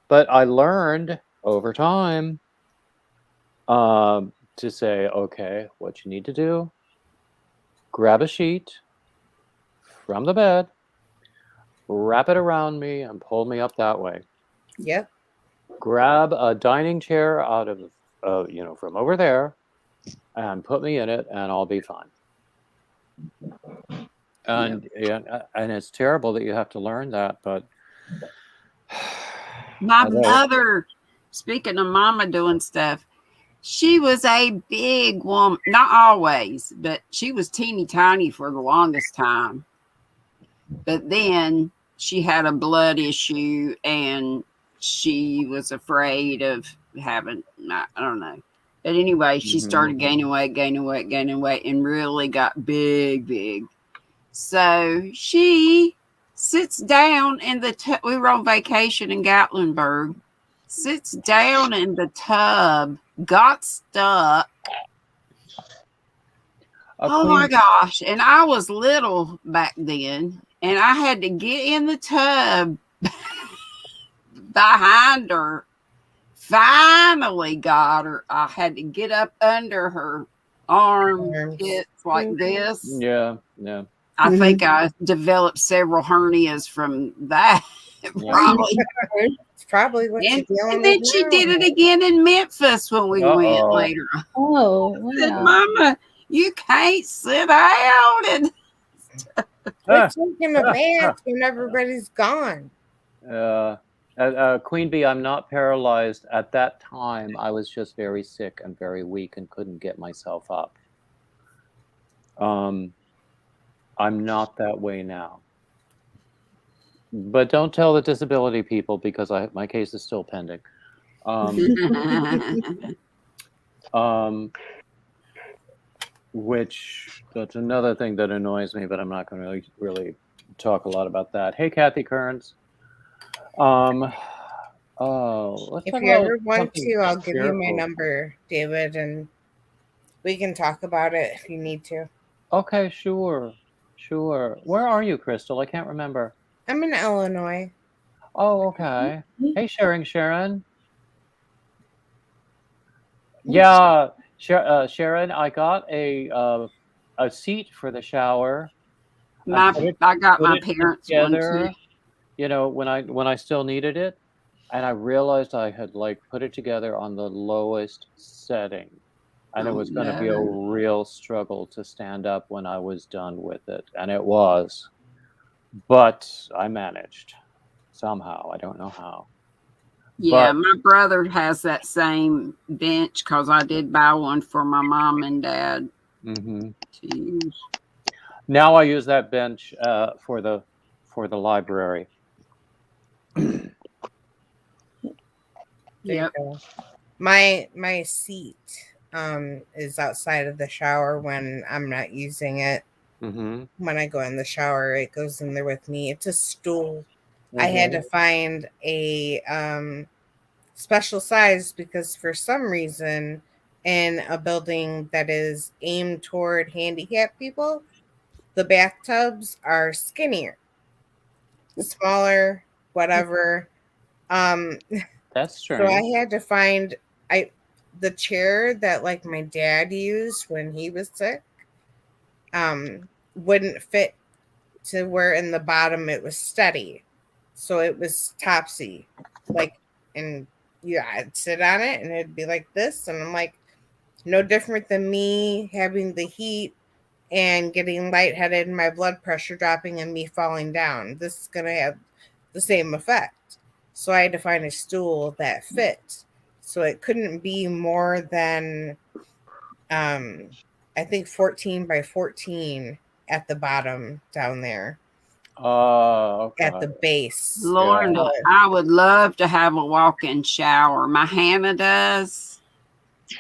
but I learned over time to say, okay, what you need to do, grab a sheet from the bed, wrap it around me, and pull me up that way. Yep. Grab a dining chair out of from over there, and put me in it, and I'll be fine. And and it's terrible that you have to learn that, but My although mother, speaking of mama doing stuff, she was a big woman. Not always, but she was teeny tiny for the longest time. But then she had a blood issue and she was afraid of having, I don't know. But anyway, she started gaining weight, and really got big, big. So she sits down in the we were on vacation in Gatlinburg, sits down in the tub, got stuck. Oh my gosh. And I was little back then, and I had to get in the tub behind her. Finally got her. I had to get up under her armpits like this. yeah. I think I developed several hernias from that. Probably. It's probably what you're dealing And then with she now. did it again in Memphis when we went later. Oh, I said, wow. Mama, you can't sit down. And Quit taking a bath when everybody's gone. Queen Bee, I'm not paralyzed. At that time, I was just very sick and very weak and couldn't get myself up. I'm not that way now. But don't tell the disability people, because my case is still pending. Which that's another thing that annoys me, but I'm not going to really talk a lot about that. Hey, Kathy Kearns. Let's If talk you about ever want something to, I'll give you my cheerful. number, David, and we can talk about it if you need to. Okay, sure. Where are you, Crystal? I can't remember. I'm in Illinois. Oh, okay. Hey, Sharon. Yeah, Sharon, I got a seat for the shower. I got my parents one too. Together, when I still needed it, and I realized I had put it together on the lowest setting, and it was going to be a real struggle to stand up when I was done with it, and it was. But I managed somehow. I don't know how. Yeah, my brother has that same bench because I did buy one for my mom and dad to use. Now I use that bench for the library. Yep. My seat is outside of the shower when I'm not using it. When I go in the shower, it goes in there with me. It's a stool. I had to find a special size because for some reason in a building that is aimed toward handicapped people, the bathtubs are skinnier, smaller, whatever. That's So strange. I had to find the chair that my dad used when he was sick wouldn't fit to where in the bottom it was steady. So it was topsy. And I'd sit on it and it'd be like this. And I'm like, no different than me having the heat and getting lightheaded and my blood pressure dropping and me falling down. This is going to have the same effect. So I had to find a stool that fit. So it couldn't be more than, I think 14 by 14 at the bottom down there. Oh, at okay. the base. Lord, Yeah. I would love to have a walk-in shower. My Hannah does.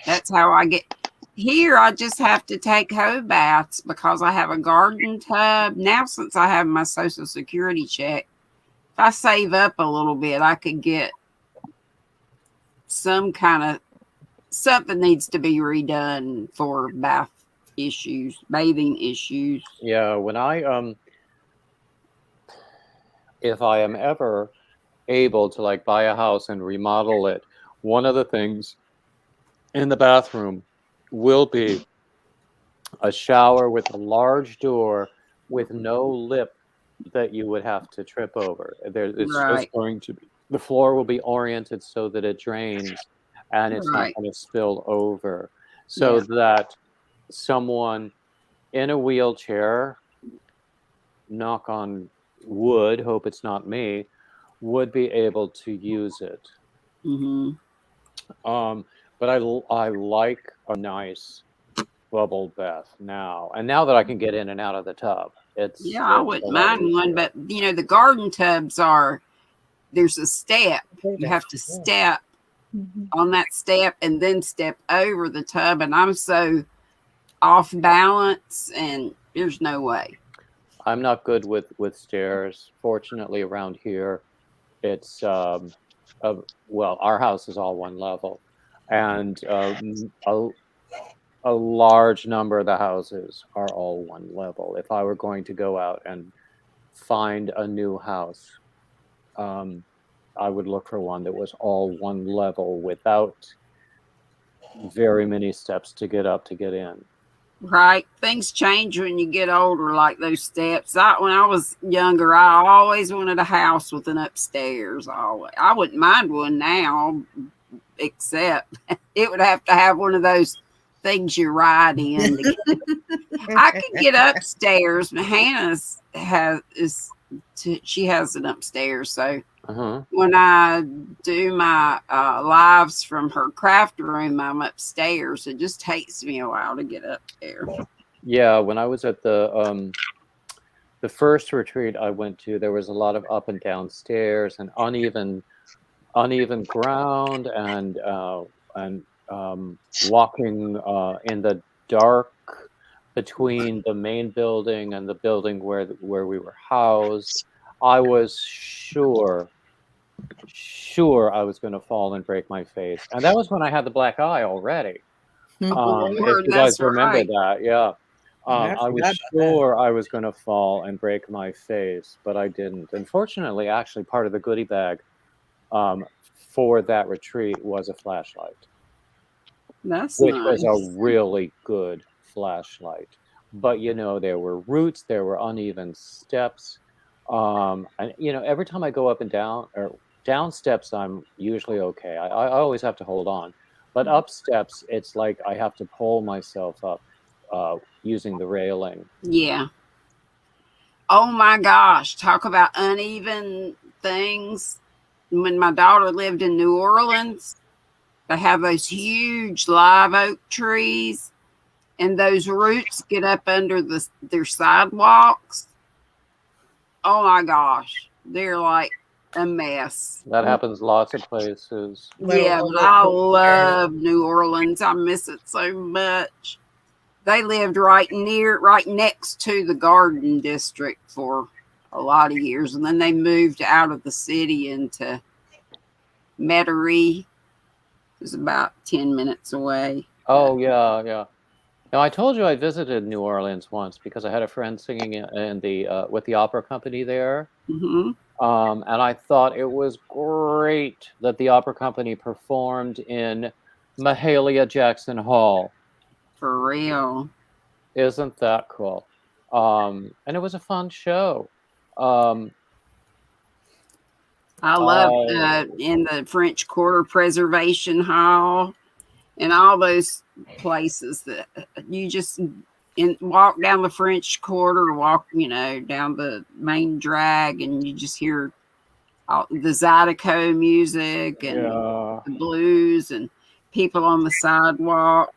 That's how I get here. I just have to take hose baths because I have a garden tub. Now, since I have my Social Security check, if I save up a little bit, I could get some kind of something needs to be redone for bath issues, bathing issues. Yeah, when I if I am ever able to like buy a house and remodel it, one of the things in the bathroom will be a shower with a large door with no lip that you would have to trip over. It's just Right, going to be, the floor will be oriented so that it drains and it's not right. going to spill over, so Yeah. that someone in a wheelchair, knock on wood, hope it's not me, would be able to use it. Hmm. But I like a nice bubble bath now, and now that I can get in and out of the tub, Yeah, I it's a wouldn't lot mind one, easier. but the garden tubs are there's a step. You have to Yeah. step Mhm. on that step and then step over the tub, and I'm so off balance, and there's no way. I'm not good with stairs. Fortunately, around here, it's well, our house is all one level, and a large number of the houses are all one level. If I were going to go out and find a new house, um, I would look for one that was all one level without very many steps to get up to get in. Right? Things change when you get older, like those steps. When I was younger, I always wanted a house with an upstairs. Always, I wouldn't mind one now, except it would have to have one of those things you ride in. I could get upstairs. But Hannah's she has an upstairs, so Uh-huh. when I do my lives from her craft room, I'm upstairs. It just takes me a while to get up there. Yeah, when I was at the first retreat I went to, there was a lot of up and down stairs and uneven ground, and walking in the dark between the main building and the building where we were housed. I was sure I was going to fall and break my face, and that was when I had the black eye already. Oh If Lord, you guys that's remember right. that, yeah. I I was forgot about that. sure I was going to fall and break my face, but I didn't. And fortunately, actually, part of the goodie bag um, for that retreat was a flashlight, That's which was a nice. really good flashlight. But there were roots, there were uneven steps, and every time I go up and down or down steps, I'm usually okay. I always have to hold on, but up steps, it's like I have to pull myself up using the railing. Yeah. Oh my gosh, talk about uneven things. When my daughter lived in New Orleans, they have those huge live oak trees, and those roots get up under their sidewalks. Oh my gosh, they're like a mess. That happens lots of places. Little Yeah, but over I there. love New Orleans. I miss it so much. They lived right next to the Garden District for a lot of years, and then they moved out of the city into Metairie. It was about 10 minutes away. Oh yeah, yeah. Now I told you I visited New Orleans once because I had a friend singing in the with the opera company there. Hmm. And I thought it was great that the opera company performed in Mahalia Jackson Hall. For real. Isn't that cool? And it was a fun show. Um, I love I in the French Quarter Preservation Hall and all those places that you just walk down the French Quarter, walk down the main drag, and you just hear the Zydeco music and yeah, the blues and people on the sidewalk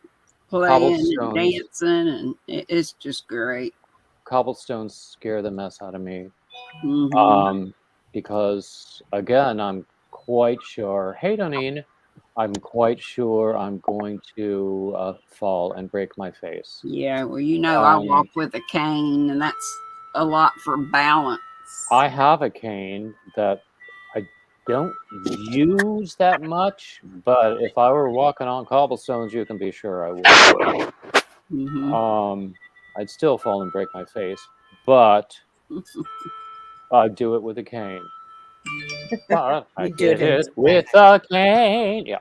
playing and cobblestones dancing, and it's just great. cobblestones scare the mess out of me. Mhm. Because again, I'm quite sure. Hey, Donine, I'm quite sure I'm going to fall and break my face. Yeah, well, I Um, walk with a cane, and that's a lot for balance. I have a cane that I don't use that much, but if I were walking on cobblestones, you can be sure I would. Hmm. I'd still fall and break my face, but I'd do it with a cane. But I You do it did in it with a cane. Yeah.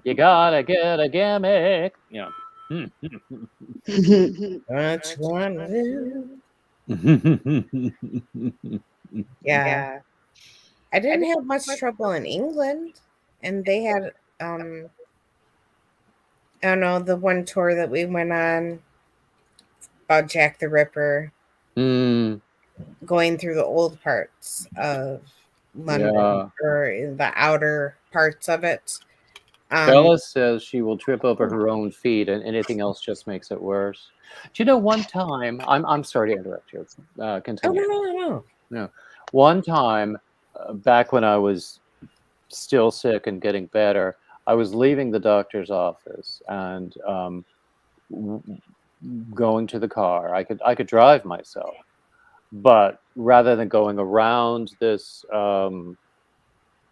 You gotta get a gimmick. Yeah. What you wanna do? Yeah. Yeah. I didn't have much trouble in England, and they had I don't know, the one tour that we went on about Jack the Ripper, Mm, going through the old parts of London yeah. or in the outer parts of it. Bella says she will trip over her own feet, and anything else just makes it worse. Do you know one time? I'm sorry to interrupt you. Oh, Continue. no. No. One time, back when I was still sick and getting better, I was leaving the doctor's office and w- going to the car. I could drive myself, but rather than going around this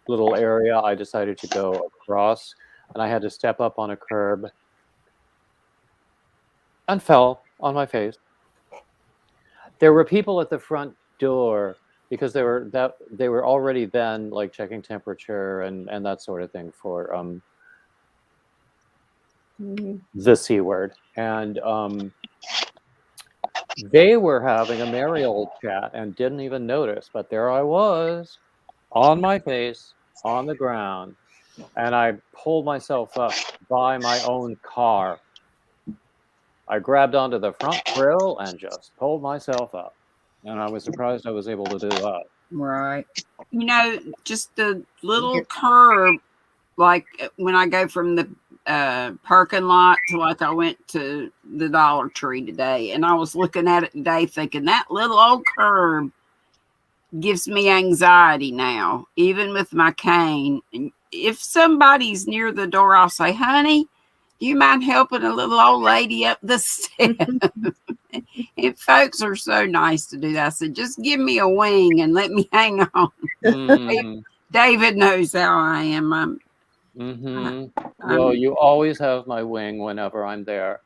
little area, I decided to go across, and I had to step up on a curb and fell on my face. There were people at the front door because they were already then like checking temperature and that sort of thing for the C word. And they were having a merry old chat and didn't even notice, but there I was on my face on the ground, and I pulled myself up by my own car. I grabbed onto the front grill and just pulled myself up. And I was surprised I was able to do that. Right. Just the little curb, like when I go from the parking lot to like I went to the Dollar Tree today, and I was looking at it today thinking that little old curb gives me anxiety now, even with my cane. And if somebody's near the door, I'll say, honey, do you mind helping a little old lady up the steps? And folks are so nice to do that. I said, just give me a wing and let me hang on. Mm, David knows how I am. hmm Well, I'm you always have my wing whenever I'm there.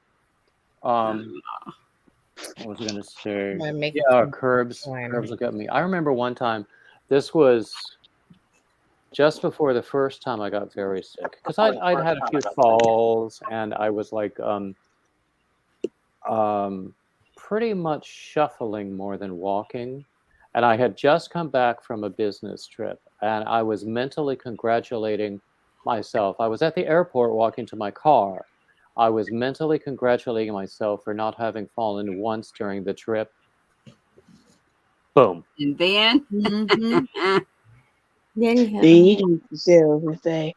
What was I going to say? I make Yeah, some curbs wine. look at me. I remember one time, this was just before the first time I got very sick, because I'd had a few falls and I was like um, pretty much shuffling more than walking. And I had just come back from a business trip and I was mentally congratulating myself. I was at the airport walking to my car. I was mentally congratulating myself for not having fallen once during the trip. Boom. and then Mhm. Then you have Then you can yourself and say,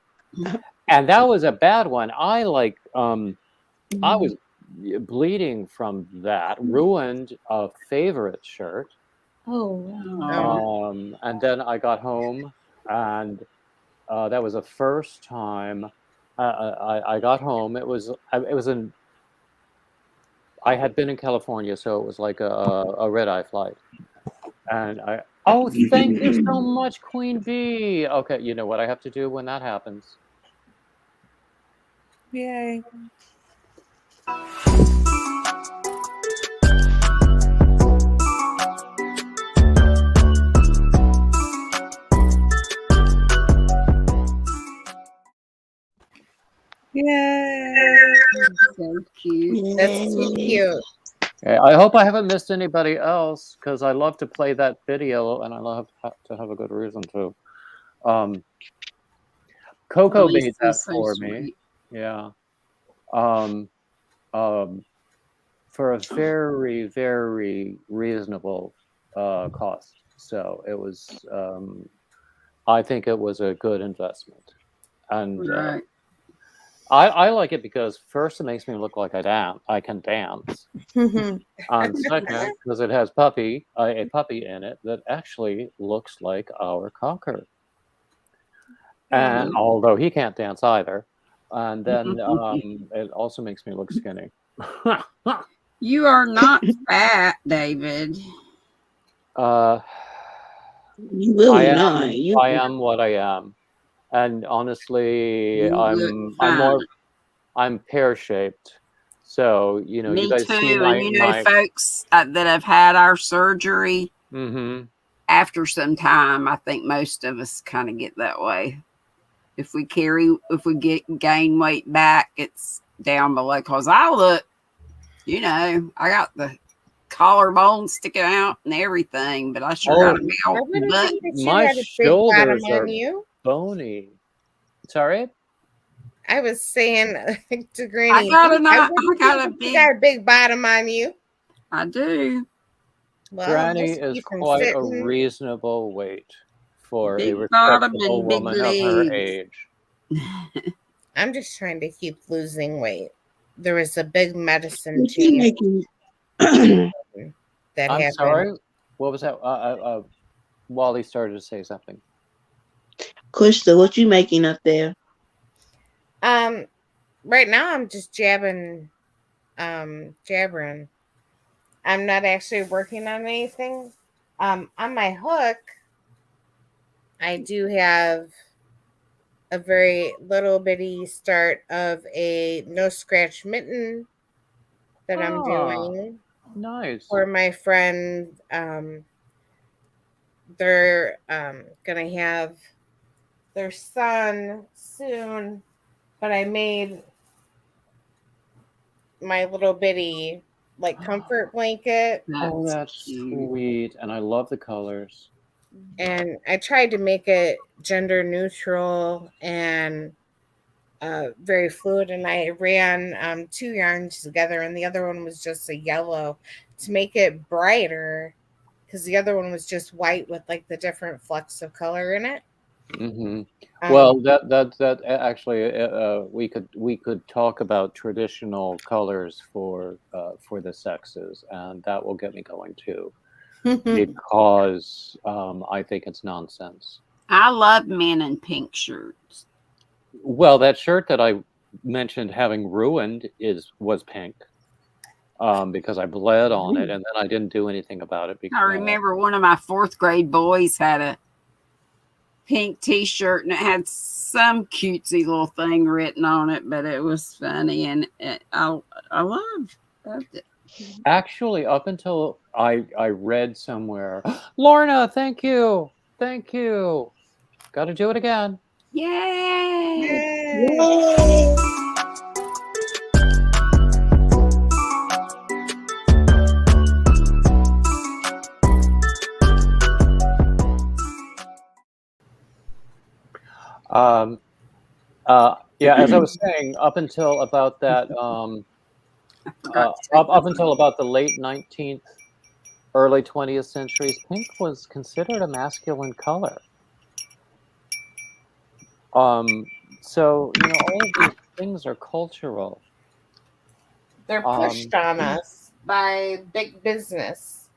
And that was a bad one. I was bleeding from that, ruined a favorite shirt. oh oh, And then I got home, and that was the first time I got home. It was in I had been in California, so it was like a red eye flight. And oh, thank you so much, Queen Bee. Okay, you know what I have to do when that happens. Yay. Yay. so cute. That's too cute. Okay, I hope I haven't missed anybody else because I love to play that video and I love to have a good reason to. Um, Coco made that Lisa's so for me. sweet. Yeah. Um, um, for a very, very reasonable cost. So it was, I think it was a good investment. And Right. I like it because first it makes me look like I can dance. And second, because it has a puppy in it that actually looks like our cocker. And although he can't dance either, and then it also makes me look skinny. You are not fat, David. uh, You really I not. am I am what I am, and honestly, You look fine. I'm pear shaped. So you know, you Me guys see too. And you know, my. folks that have had our surgery, Mm-hmm. after some time, I think most of us kind of get that way. If we gain weight back, it's down below. Because I look, you know, I got the collarbone sticking out and everything, but I sure got Oh, a big I old wouldn't butt. think that you my had a big bottom shoulders on are you. bony. Sorry. I was saying to I Granny, got I a wouldn't think you big. got a big bottom on you. I do. Well, Granny must be is from quite a sitting. reasonable weight for a Big bottom respectable and big woman of her legs. age. I'm just trying to keep losing weight. There was a big medicine What you change making? that I'm happened. sorry. What was that? Wally started to say something. Krista, what you making up there? Right now I'm just jabbering. I'm not actually working on anything. On my hook, I do have a very little bitty start of a no scratch mitten that I'm Ah, doing nice. for my friend. They're gonna have their son soon, but I made my little bitty like comfort blanket, Oh, that's cute. sweet. And I love the colors. and I tried to make it gender neutral and very fluid. And I ran 2 yarns together, and the other one was just a yellow to make it brighter, because the other one was just white with like the different flecks of color in it. Mm-hmm. Um, Well, that actually, we could talk about traditional colors for the sexes, and that will get me going too, because I think it's nonsense. I love men in pink shirts. Well, that shirt that I mentioned having ruined was pink, because I bled on it, and then I didn't do anything about it I because remember one of my 4th grade boys had a pink t-shirt and it had some cutesy little thing written on it, but it was funny, and I loved it. actually, up until I read somewhere, Lorna, thank you, got to do it again. Yay! Yay. Yay! Um, yeah, as I was saying, up until about that, up until about the late 19th, early 20th centuries, pink was considered a masculine color. So you know, all of these things are cultural. They're Um, pushed on us by big business.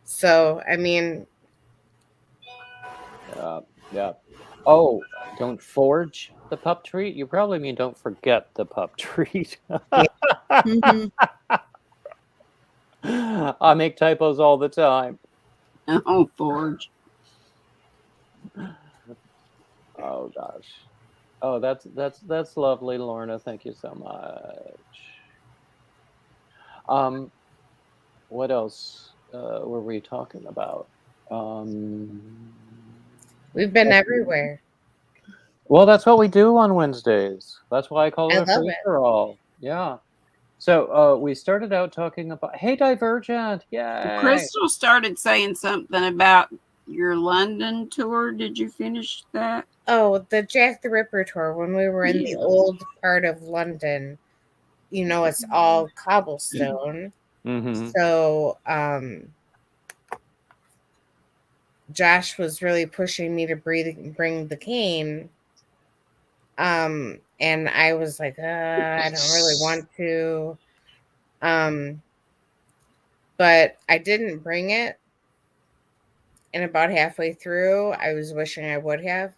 So, I mean, yeah. Oh, don't forge the pup treat? You probably mean don't forget the pup treat. Mhm. I make typos all the time. Oh, Forge. Oh gosh. Oh, that's lovely, Lorna. Thank you so much. What else were we talking about? we've been everywhere. Well, that's what we do on Wednesdays. That's why I call I it a love free it. for all. Yeah. So we started out talking about, hey, Divergent, yay! Crystal started saying something about your London tour. Did you finish that? Oh, the Jack the Ripper tour when we were in the Yeah. old part of London. You know, it's all cobblestone. Mm-hmm. So, Josh was really pushing me to bring the cane. And I was like, I don't really want to. But I didn't bring it. And about halfway through, I was wishing I would have.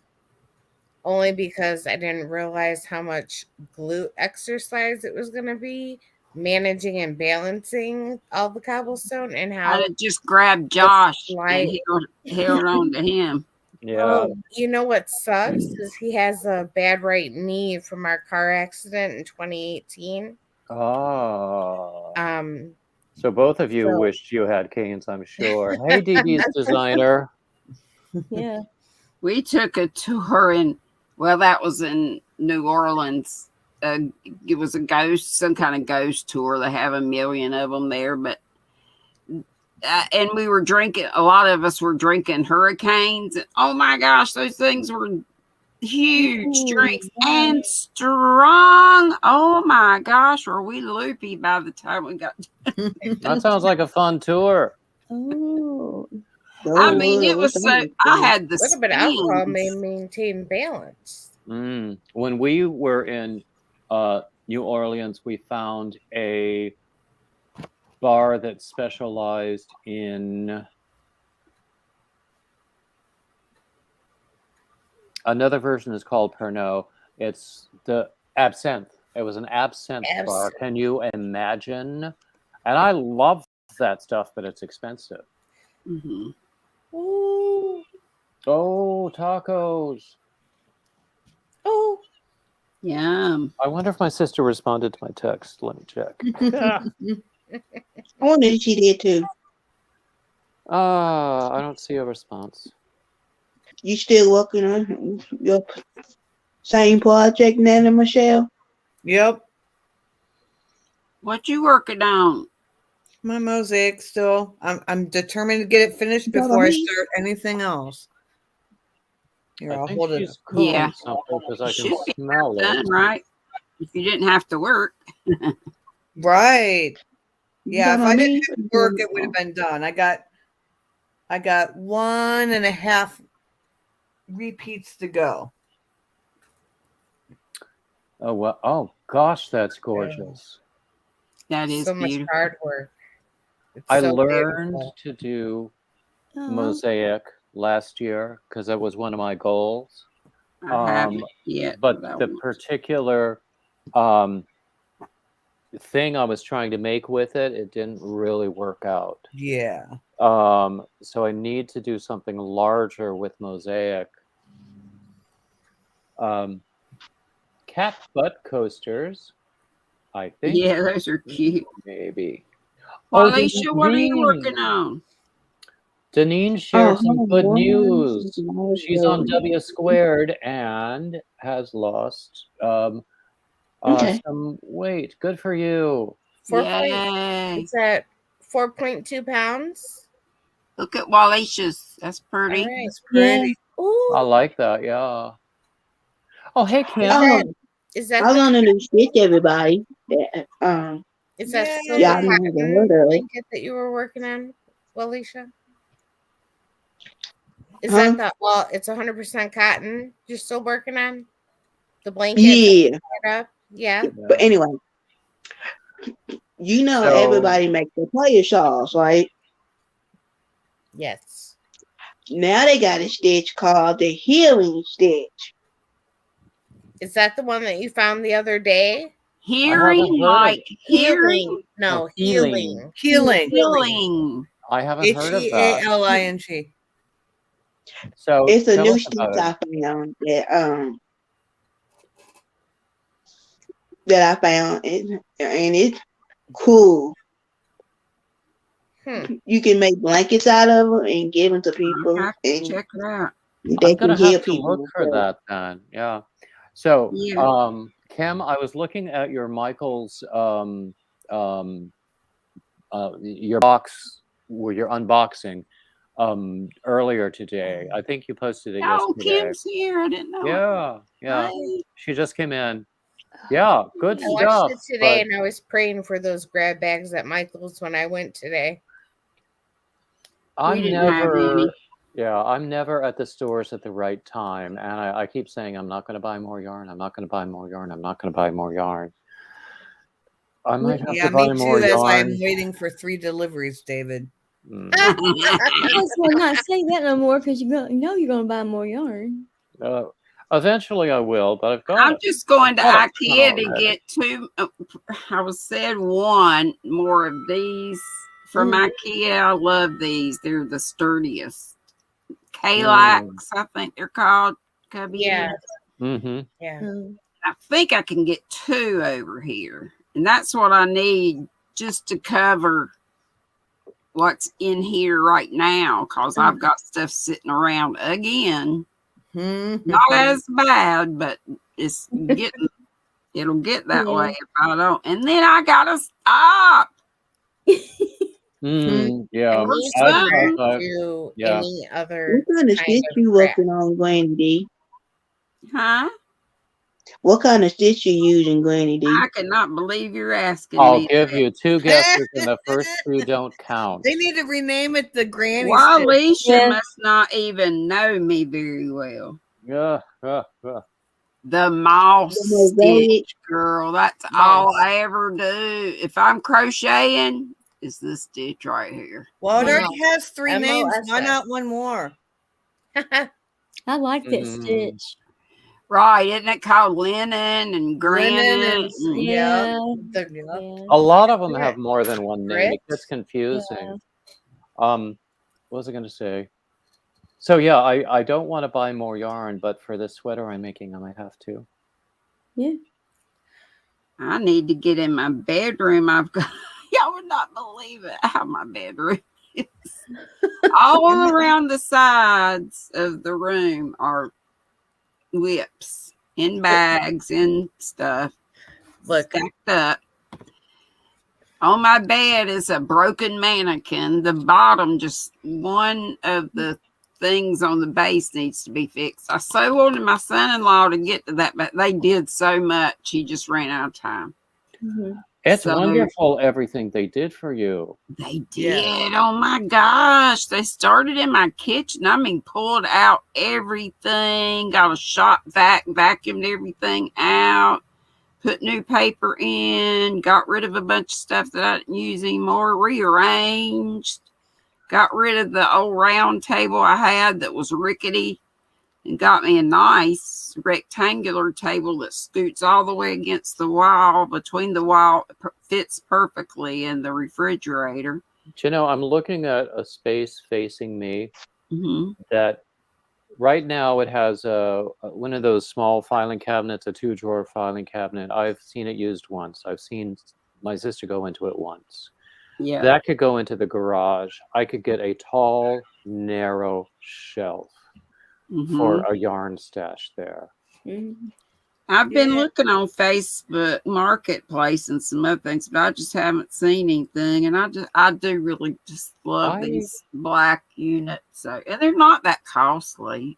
Only because I didn't realize how much glute exercise it was going to be, managing and balancing all the cobblestone, and I'd how have just grabbed Josh and light. held on to him. Yeah. Oh, you know what sucks is he has a bad right knee from our car accident in 2018. Oh. So both of you so- wished you had canes, I'm sure. Hey, Dee Dee's designer. Yeah. We took a tour that was in New Orleans. It was some kind of ghost tour. They have a million of them there, but and we were drinking. A lot of us were drinking Hurricanes. Oh my gosh, those things were huge drinks and strong. Oh my gosh, were we loopy by the time we got? That sounds like a fun tour. Oh. I mean, it was so. I had the a little bit of alcohol may spins. maintain balance. When we were in New Orleans, we found a bar that specialized in another version is called Pernod. It's the absinthe. It was an absinthe bar. Can you imagine? And I love that stuff, but it's expensive. Mm-hmm. Ooh. Oh, tacos. Oh. Yum. I wonder if my sister responded to my text. Let me check. I wonder if she did too. I don't see a response. You still working on your same project, Nana Michelle? Yep. What you working on? My mosaic still. I'm determined to get it finished before I start anything else. Here, I I'll think hold it. she's cooking Yeah. something because I Should can be smell done, it. right? If you didn't have to work. Right. Yeah, if I didn't have to work, it would Oh. have been done. I got 1.5 repeats to go. Oh well. Oh gosh, that's gorgeous. That is So much beautiful. hard work. It's I so learned beautiful. to do Oh. mosaic last year because that was one of my goals. I haven't yet. But but I the want to. particular thing I was trying to make with it didn't really work out. Yeah. So I need to do something larger with mosaic. Cat butt coasters, I think. Yeah, those are cute. Maybe. Well, Oh, Alicia, what are you Deneen. working on? Deneen shared some good news. She's on W. W squared and has lost Okay. some weight. Good for you. Yay. It's at 4.2 pounds. Look at Walicia's. That's All pretty. right. It's pretty. Ooh. I like that. Yeah. Oh, hey, Kim. Is that I the learned a new stitch, everybody. is that Yay. silver Yeah, I never cotton heard of it. blanket that you were working on, Alicia? Is Huh? that it's 100% cotton you're still working on? The blanket? Yeah. Up? Yeah. But anyway, you know So- everybody makes the player shawls, right? Yes. Now they got a stitch called the healing stitch. Is that the one that you found the other day? Hearing, heard of like hearing, No, Oh, healing. healing. Healing. healing. I haven't heard of that. HEALING. So It's a tell new us stitch about I it. found that I found, and it's cool. You can make blankets out of them and give them to people, I have to and check it out. they I'm gonna can heal have to people. look for that then. Yeah. So, Yeah. Kim, I was looking at your Michael's your box where you're unboxing earlier today. I think you posted it Oh, yesterday. Kim's here. I didn't know. Yeah. Hi. She just came in. Yeah, good I stuff. watched it today, but and I was praying for those grab bags at Michael's when I went today. I'm didn't have never any. Yeah, I'm never at the stores at the right time, and I keep saying I'm not going to buy more yarn. I'm not going to buy more yarn. I'm not going to buy more yarn. I might have Yeah, to buy me more too. That's why I'm yarn. waiting for 3 deliveries, David. Mm. I just will not say that no more because you know you're gonna buy more yarn. Eventually I will, but I've got I'm just going to got a ton IKEA to already. get two. I was said one more of these from IKEA. I love these. They're the sturdiest. Kalax, I think they're called. Cubby. Yes. Mm-hmm. Yeah. I think I can get 2 over here. And that's what I need just to cover what's in here right now because I've got stuff sitting around again. Not as bad, but it's getting, it'll get that way if I don't. And then I gotta stop. Yeah. I need I've- to I've- do yeah. any other What kind of stitch you craft. working on, Granny D? Huh? What kind of stitch you using, Granny D? I cannot believe you're asking I'll me. give you 2 guesses, and the first 2 don't count. They need to rename it the Granny Well, Stitch. Alicia Yeah. must not even know me very well. Yeah. The moss The mosaic. stitch, girl. That's all I ever do. If I'm crocheting, it's this stitch right here. Well, it Wow. already has 3 names. Why MOSS. not one more? I like that stitch. Right, isn't it called linen and granite? Linen and Yeah. The Yeah. A lot of them have more than one name. It Grit? gets confusing. What was I going to say? So yeah, I don't want to buy more yarn, but for this sweater I'm making, I might have to. Yeah. I need to get in my bedroom. I've got, y'all would not believe it how my bedroom is. All around the sides of the room are whips in bags and stuff. Look. Stacked up. On my bed is a broken mannequin. The bottom, just one of the things on the base needs to be fixed. I so wanted my son-in-law to get to that, but they did so much. He just ran out of time. It's So- wonderful everything they did for you. They did. Oh my gosh. They started in my kitchen. I mean, pulled out everything, got a shop vac, vacuumed everything out, put new paper in, got rid of a bunch of stuff that I didn't use anymore, rearranged, got rid of the old round table I had that was rickety, and got me a nice rectangular table that scoots all the way against the wall. Between the wall, fits perfectly in the refrigerator. Do you know, I'm looking at a space facing me Mm-hmm. that right now it has one of those small filing cabinets, a 2-drawer filing cabinet. I've seen it used once. I've seen my sister go into it once. Yeah. That could go into the garage. I could get a tall, narrow shelf for a yarn stash there. I've been looking on Facebook Marketplace and some other things, but I just haven't seen anything. And I do really just love these black units. So, and they're not that costly.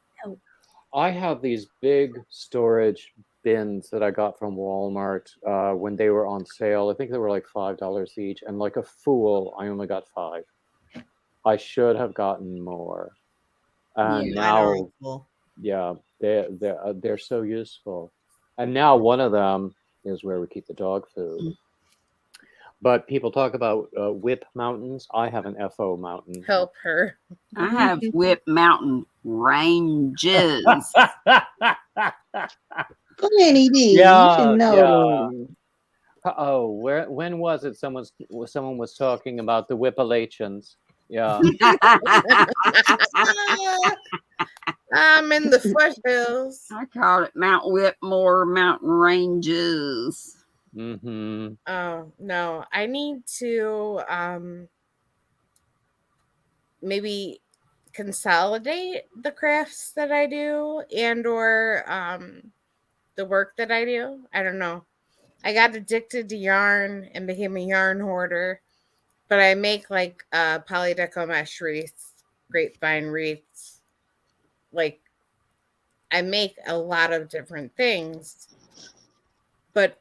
I have these big storage bins that I got from Walmart when they were on sale. I think they were like $5 each, and like a fool, I only got 5. I should have gotten more. And now, yeah, they're so useful. And now one of them is where we keep the dog food. But people talk about whip mountains. I have an FO mountain. Help her. I have Whip Mountain ranges. Granny D, you should know. Oh, when was it? Someone was talking about the Whippalachians. Yeah. I'm in the foothills. I call it Mount Whitmore Mountain Ranges. Mm-hmm. Oh no, I need to maybe consolidate the crafts that I do and or the work that I do. I don't know. I got addicted to yarn and became a yarn hoarder, but I make like polydeco mesh wreaths, grapevine wreaths. Like I make a lot of different things. But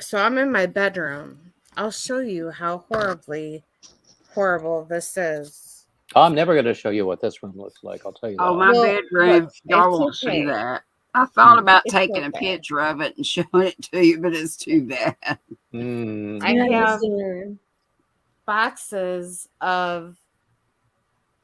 so I'm in my bedroom. I'll show you how horribly horrible this is. I'm never going to show you what this room looks like. I'll tell you Oh, that. my Well, bedroom. look, Y'all it's won't see okay. that. I thought about It's taking a okay. picture of it and showing it to you, but it's too bad. Mm. I Yeah, have it's- boxes of.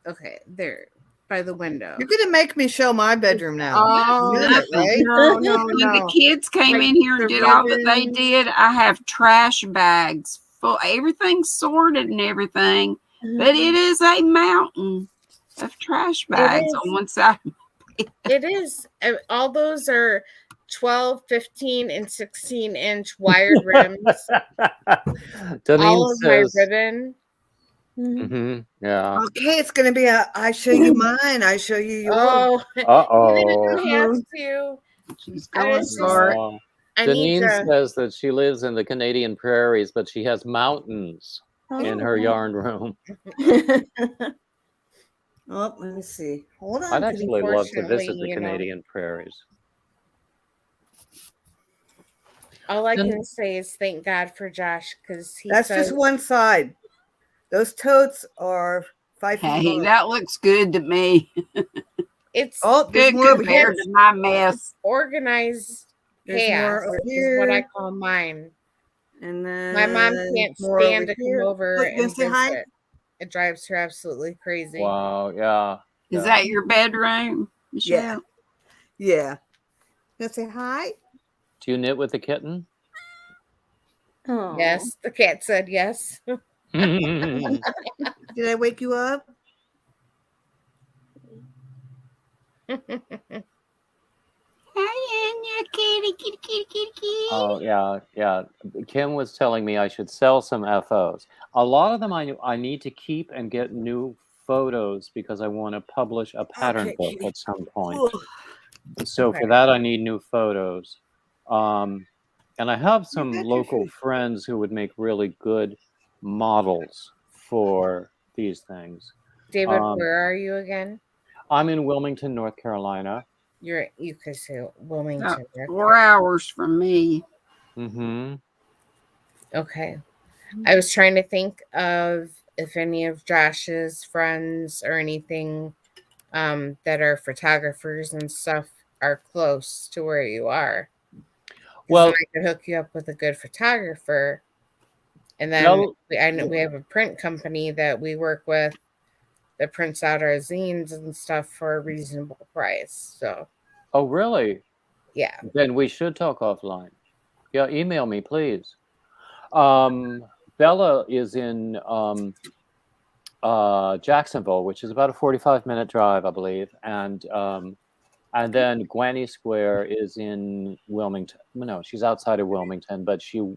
Okay, there by the window. You're gonna make me show my bedroom now. Oh, You know that, right? no, no, When the no. kids came Like in here the and did all that they ribbons. did, I have trash bags full, everything's sorted and everything, but it is a mountain of trash bags is. on one side. It is. All those are 12, 15, and 16-inch wired rims. Denise All of my says, ribbon. yeah. Okay, it's gonna be a I show you mine, I show you yours. Oh, Uh-oh. you have to. She's I going was for it. Oh. I need Denise to. says that she lives in the Canadian prairies, but she has mountains in her yarn room. Oh, let me see. Hold on. I'd actually love to Unfortunately, visit the Canadian prairies. All I Then- can say is thank God for Josh because he That's says just one side. Those totes are 5 feet Hey, long. that looks good to me. it's Oh, there's Good more over here. compared to my mess. organized There's chaos more over is what I here. call mine. And then My mom can't more stand over to here. come over Look, you and say hi? visit. It drives her absolutely crazy. Wow, yeah. Is yeah. that your bedroom, Michelle? Yeah. You say hi? Do you knit with the kitten? Oh. Yes, the cat said yes. Did I wake you up? Hi, Anya, kitty, kitty, kitty, kitty, kitty. Oh, yeah, yeah. Kim was telling me I should sell some FOs. A lot of them I need to keep and get new photos because I want to publish a pattern Okay, book kitty. at some point. Ooh. So Okay. for that, I need new photos. And I have some got your local food. friends who would make really good models for these things. David, Um, where are you again? I'm in Wilmington, North Carolina. You could say Wilmington. About North 4 hours from me. Mm-hmm. Okay. I was trying to think of if any of Josh's friends or anything that are photographers and stuff are close to where you are. 'Cause Well, then I could hook you up with a good photographer. And then Well- I know we have a print company that we work with that prints out our zines and stuff for a reasonable price. So oh, really? yeah. Then we should talk offline. Yeah, email me, please. Bella is in Jacksonville, which is about a 45-minute drive, I believe. And then Granny Square is in Wilmington. No, she's outside of Wilmington, but she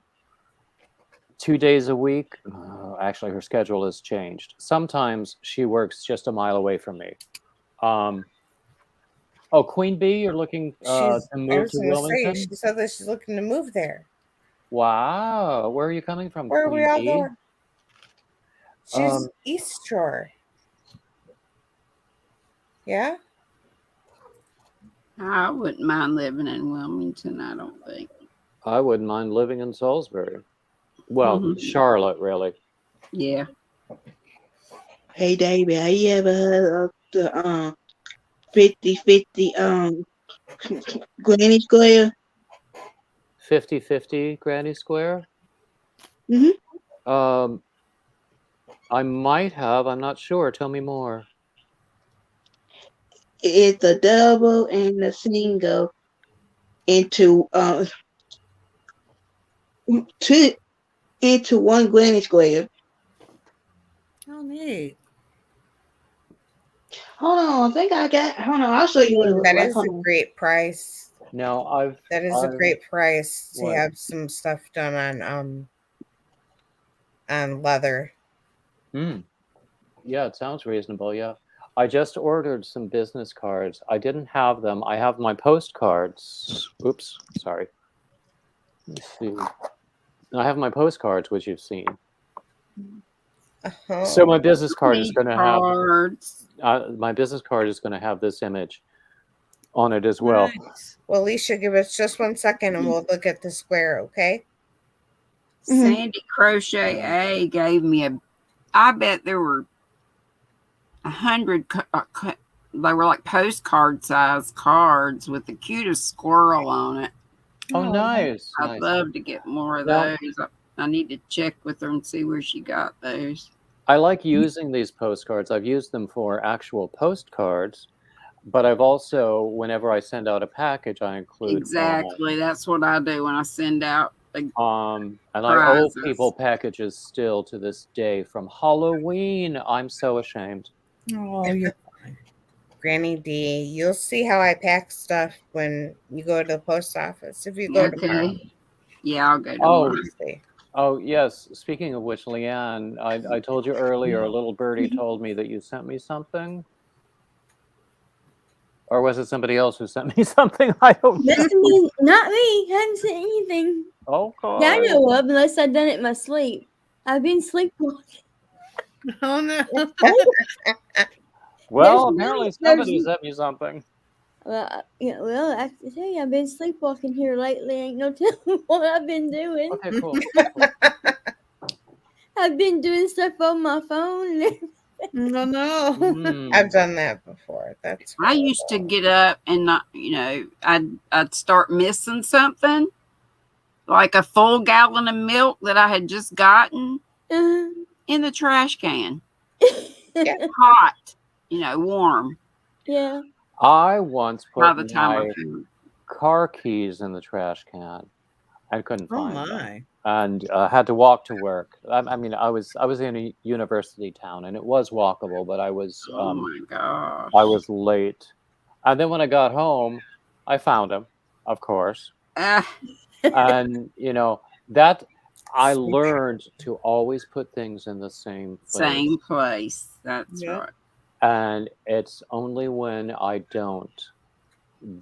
2 days a week. Actually, her schedule has changed. Sometimes she works just a mile away from me. Oh, Queen Bee, you're looking to I move was to gonna say Wilmington? she said that she's looking to move there. Wow. Where are you coming from, Where are we Queen all Bee? going? She's Um, East Shore. Yeah? I wouldn't mind living in Wilmington, I don't think. I wouldn't mind living in Salisbury. Well, Mhm. Charlotte, really. Yeah. Hey, David, have you ever heard of the 50/50 Granny Square? 50-50 Granny Square? Mhm. I might have. I'm not sure. Tell me more. It's a double and a single into two into one Granny Square. Oh, neat. Hold on, I think I got. Hold on, I'll show you what it looks That like. is Hold a on. great price. No, That is a great price to What? have some stuff done on leather. Yeah, it sounds reasonable. Yeah. I just ordered some business cards. I didn't have them. I have my postcards. Oops, sorry. Let's see. I have my postcards, which you've seen. Uh-huh. So my business card is Need going to have cards. my business card is going to have this image on it as well. Nice. Well, Alicia, give us just 1 second and we'll look at the square, okay? Sandy Crochet A gave me I bet there were 100. They were like postcard size cards with the cutest squirrel on it. Oh, nice. I'd Nice. love to get more of Now- those. I need to check with her and see where she got those. I like using these postcards. I've used them for actual postcards, but I've also, whenever I send out a package, I include Exactly. That's what I do when I send out. and I owe Prizes. people packages still to this day from Halloween. I'm so ashamed. Oh, you're Granny D, you'll see how I pack stuff when you go to the post office. If you go tomorrow, Okay. Yeah, I'll go tomorrow. Oh, see. oh yes. Speaking of which, Leanne, I told you earlier, a little birdie told me that you sent me something. Or was it somebody else who sent me something? I don't know. That's me, not me. Haven't seen anything Oh, that I God. know of unless I've done it in my sleep. I've been sleepwalking. Oh no. Well, There's apparently no- somebody there's- sent me something. Well, yeah, well, I have to tell you, I've been sleepwalking here lately. Ain't no telling what I've been doing. Okay, cool. I've been doing stuff on my phone. No, no. Mm. I've done that before. That's I used to get up and not, I'd start missing something, like a full gallon of milk that I had just gotten in the trash can, hot, warm. Yeah. I once By put the time my I found car keys in the trash can. I couldn't Oh find them, my. and had to walk to work. I mean, I was in a university town, and it was walkable, but I was oh my gosh. I was late. And then when I got home, I found them, of course. And that I learned to always put things in the same place. Same place. That's Yep. right. And it's only when I don't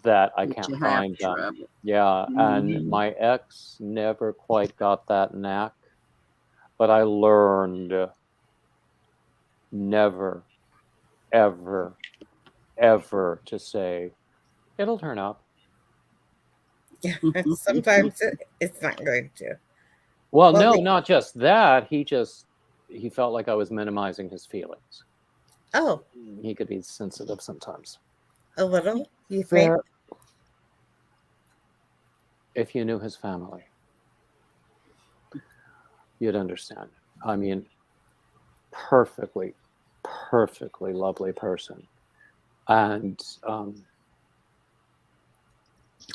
that I That can't you have find them. trouble. Yeah, and Mhm. my ex never quite got that knack, but I learned never, ever, ever to say, it'll turn up. Sometimes it's not going to. Well, Well, no, the- not just that. He felt like I was minimizing his feelings. Oh, He could be sensitive sometimes. a little, you think? Fair. If you knew his family, you'd understand. I mean, perfectly lovely person. And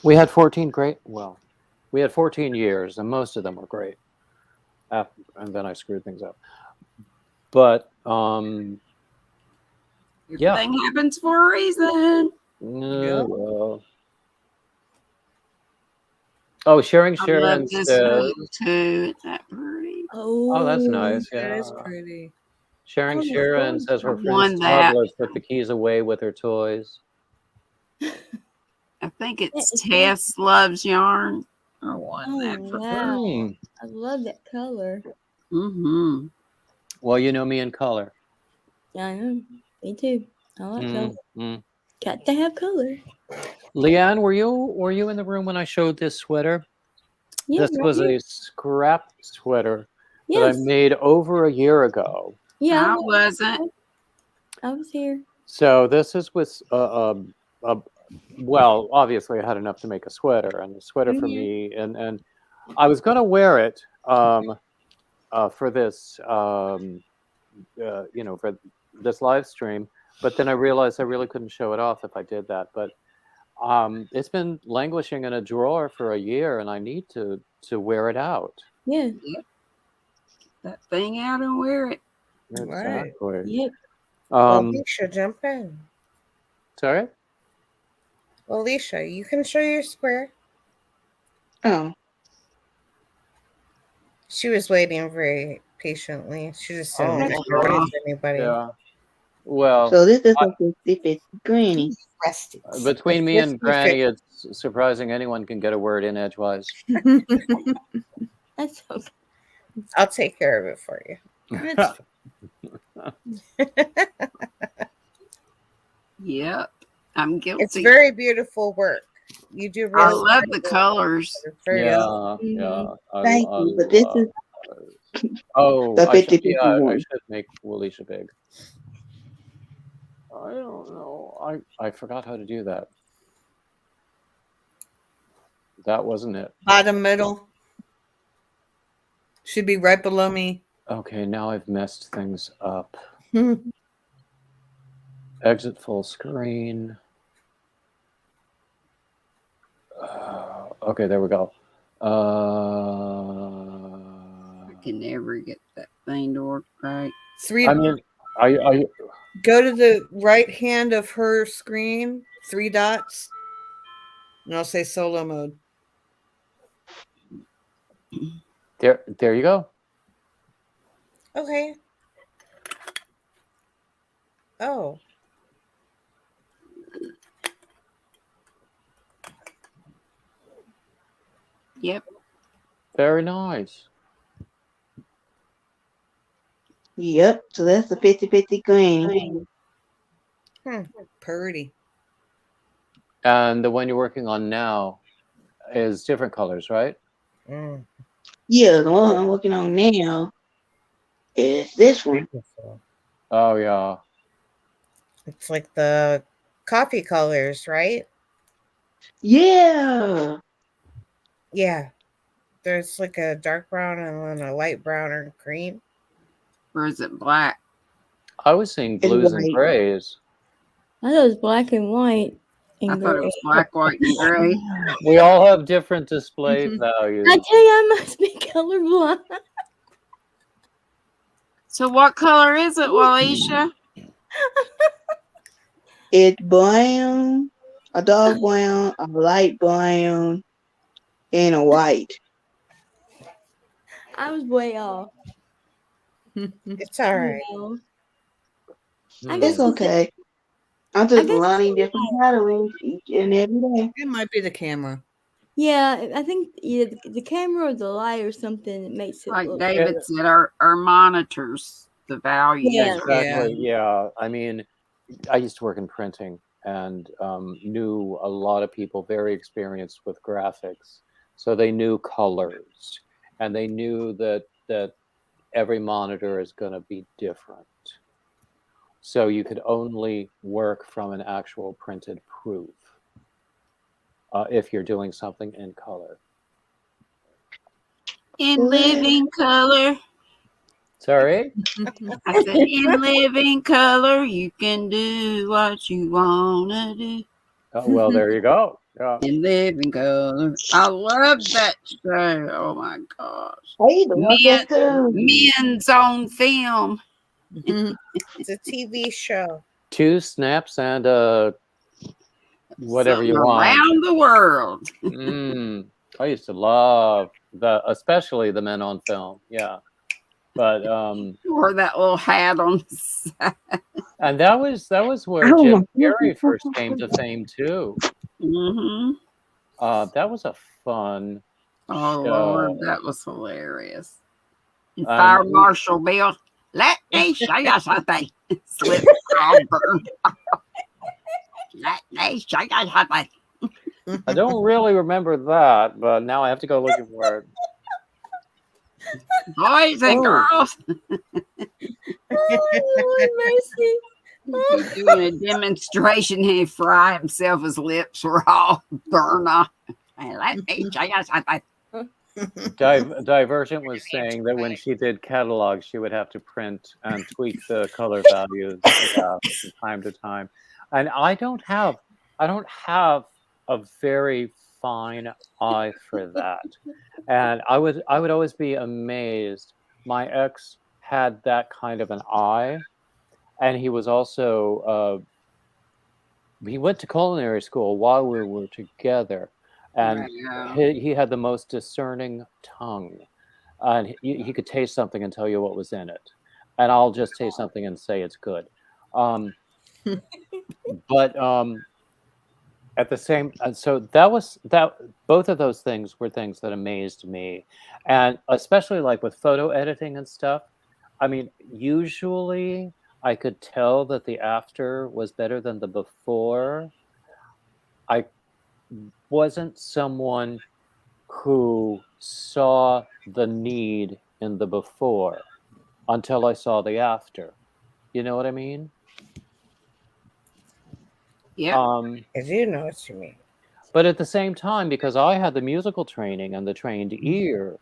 we had 14 years, and most of them were great. And then I screwed things up. But yeah. Everything happens for a reason. No, well. Oh, Sharing I love Sharon this says, photo too. It's that pretty. oh, that's nice. That Yeah. is pretty. Sharing Oh, Sharon good. says her I friend's won that. toddler put the keys away with her toys. I think it's is Tess Loves Yarn. I won that Oh, for wow. Mm. I love that color. Mm-hmm. Well, you know me in color. I know. Me too. I like color. Mm. Got to have color. Leanne, were you in the room when I showed this sweater? Yeah, This right was here. a scrap sweater that Yes. I made over a year ago. Yeah, I wasn't. I was here. So this is with well, obviously I had enough to make a sweater, and a sweater for me, and I was going to wear it for this for this live stream, but then I realized I really couldn't show it off if I did that. But it's been languishing in a drawer for a year, and I need to wear it out. Yeah. That thing out and wear it. Exactly. Yep. Well, Alicia, jump in. Sorry? Well, Alicia, you can show your square. Oh, She was waiting very patiently. She just didn't Oh, want to ready for anybody. Yeah. Well, so this is a specific granny. between me and Granny, it's surprising anyone can get a word in edgewise. That's okay. I'll take care of it for you. Yep. I'm guilty. It's very beautiful work. You do really I love the colors. It's very Yeah, yeah. Thank you, but this is Oh, the I should, 50-50 I one. should make Walisha big. I don't know. I forgot how to do that. That wasn't it. Bottom middle. Should be right below me. Okay, now I've messed things up. Hmm. Exit full screen. Okay, there we go. I can never get that thing to work right. I mean, I Go to the right hand of her screen, 3 dots, and I'll say solo mode. there you go. Okay. Oh. Yep. Very nice. Yep. So that's the 50-50 green. Purdy. And the one you're working on now is different colors, right? Mm. Yeah, the one I'm working on now is this one. Oh yeah. It's like the coffee colors, right? Yeah. Yeah. There's like a dark brown and then a light brown or cream. Or is it black? I was seeing It's blues and white. grays. I thought it was black and white. I And thought it gray. was black, white, and gray. We all have different display values. I tell you, I must be colorblind. So what color is it, Walisha? It's brown, a dark brown, a light brown, and a white. I was way off. It's all right. Well, Hmm. I guess It's okay. I'm just guess- learning different patterns each and every day. It might be the camera. yeah, I think either the camera or the light or something that makes it Like look. David said, our monitors the value. Yeah. Exactly. Yeah. I mean, I used to work in printing and knew a lot of people very experienced with graphics, so they knew colors and they knew that every monitor is going to be different. So you could only work from an actual printed proof if you're doing something in color. In living color. Sorry? I said, in living color, you can do what you want to do. Well, there you go. Yeah. In living color. I love that show. Oh my gosh. Hey, the love that too. Men's on film. It's a TV show. 2 snaps and whatever you Something want. around the world. I used to love especially the men on film. Yeah. But Wore that little hat on the side. and that was where Jim Carrey first came to fame too. Mm-hmm. That was a fun Oh show. Lord, that was hilarious. And Fire Marshal Bill, let me show you something. Slip all burned. Let me show you something. I don't really remember that, but now I have to go looking for it. Boys and girls. Oh, mercy. He's doing a demonstration and he fry himself. His lips were all burned off. And let me show you something. Divergent was saying that when she did catalogs, she would have to print and tweak the color values from time to time. And I don't have a very fine eye for that. And I would always be amazed. My ex had that kind of an eye, and he was also he went to culinary school while we were together, and he had the most discerning tongue, and he could taste something and tell you what was in it, and I'll just taste something and say it's good. But at the same, so both of those things were things that amazed me, and especially like with photo editing and stuff. I mean, usually I could tell that the after was better than the before. I wasn't someone who saw the need in the before until I saw the after. You know what I mean? Yeah. I do know what you mean. But at the same time, because I had the musical training and the trained ear,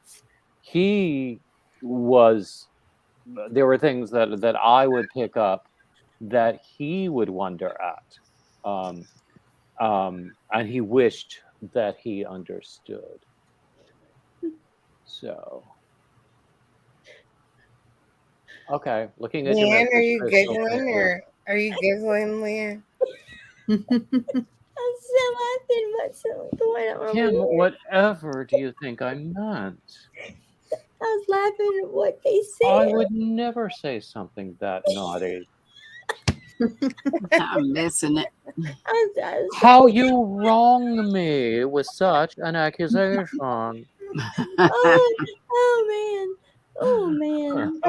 he was. There were things that I would pick up that he would wonder at, and he wished that he understood. So, okay, looking at your Leanne, are message, you Crystal. Thank giggling you. or are you giggling, Leanne? I'm still laughing what's going on over Kim, here. whatever do you think I meant? I was laughing at what they I said. would never say something that naughty. I'm missing it. I was How you wrong me with such an accusation. oh man. Oh man.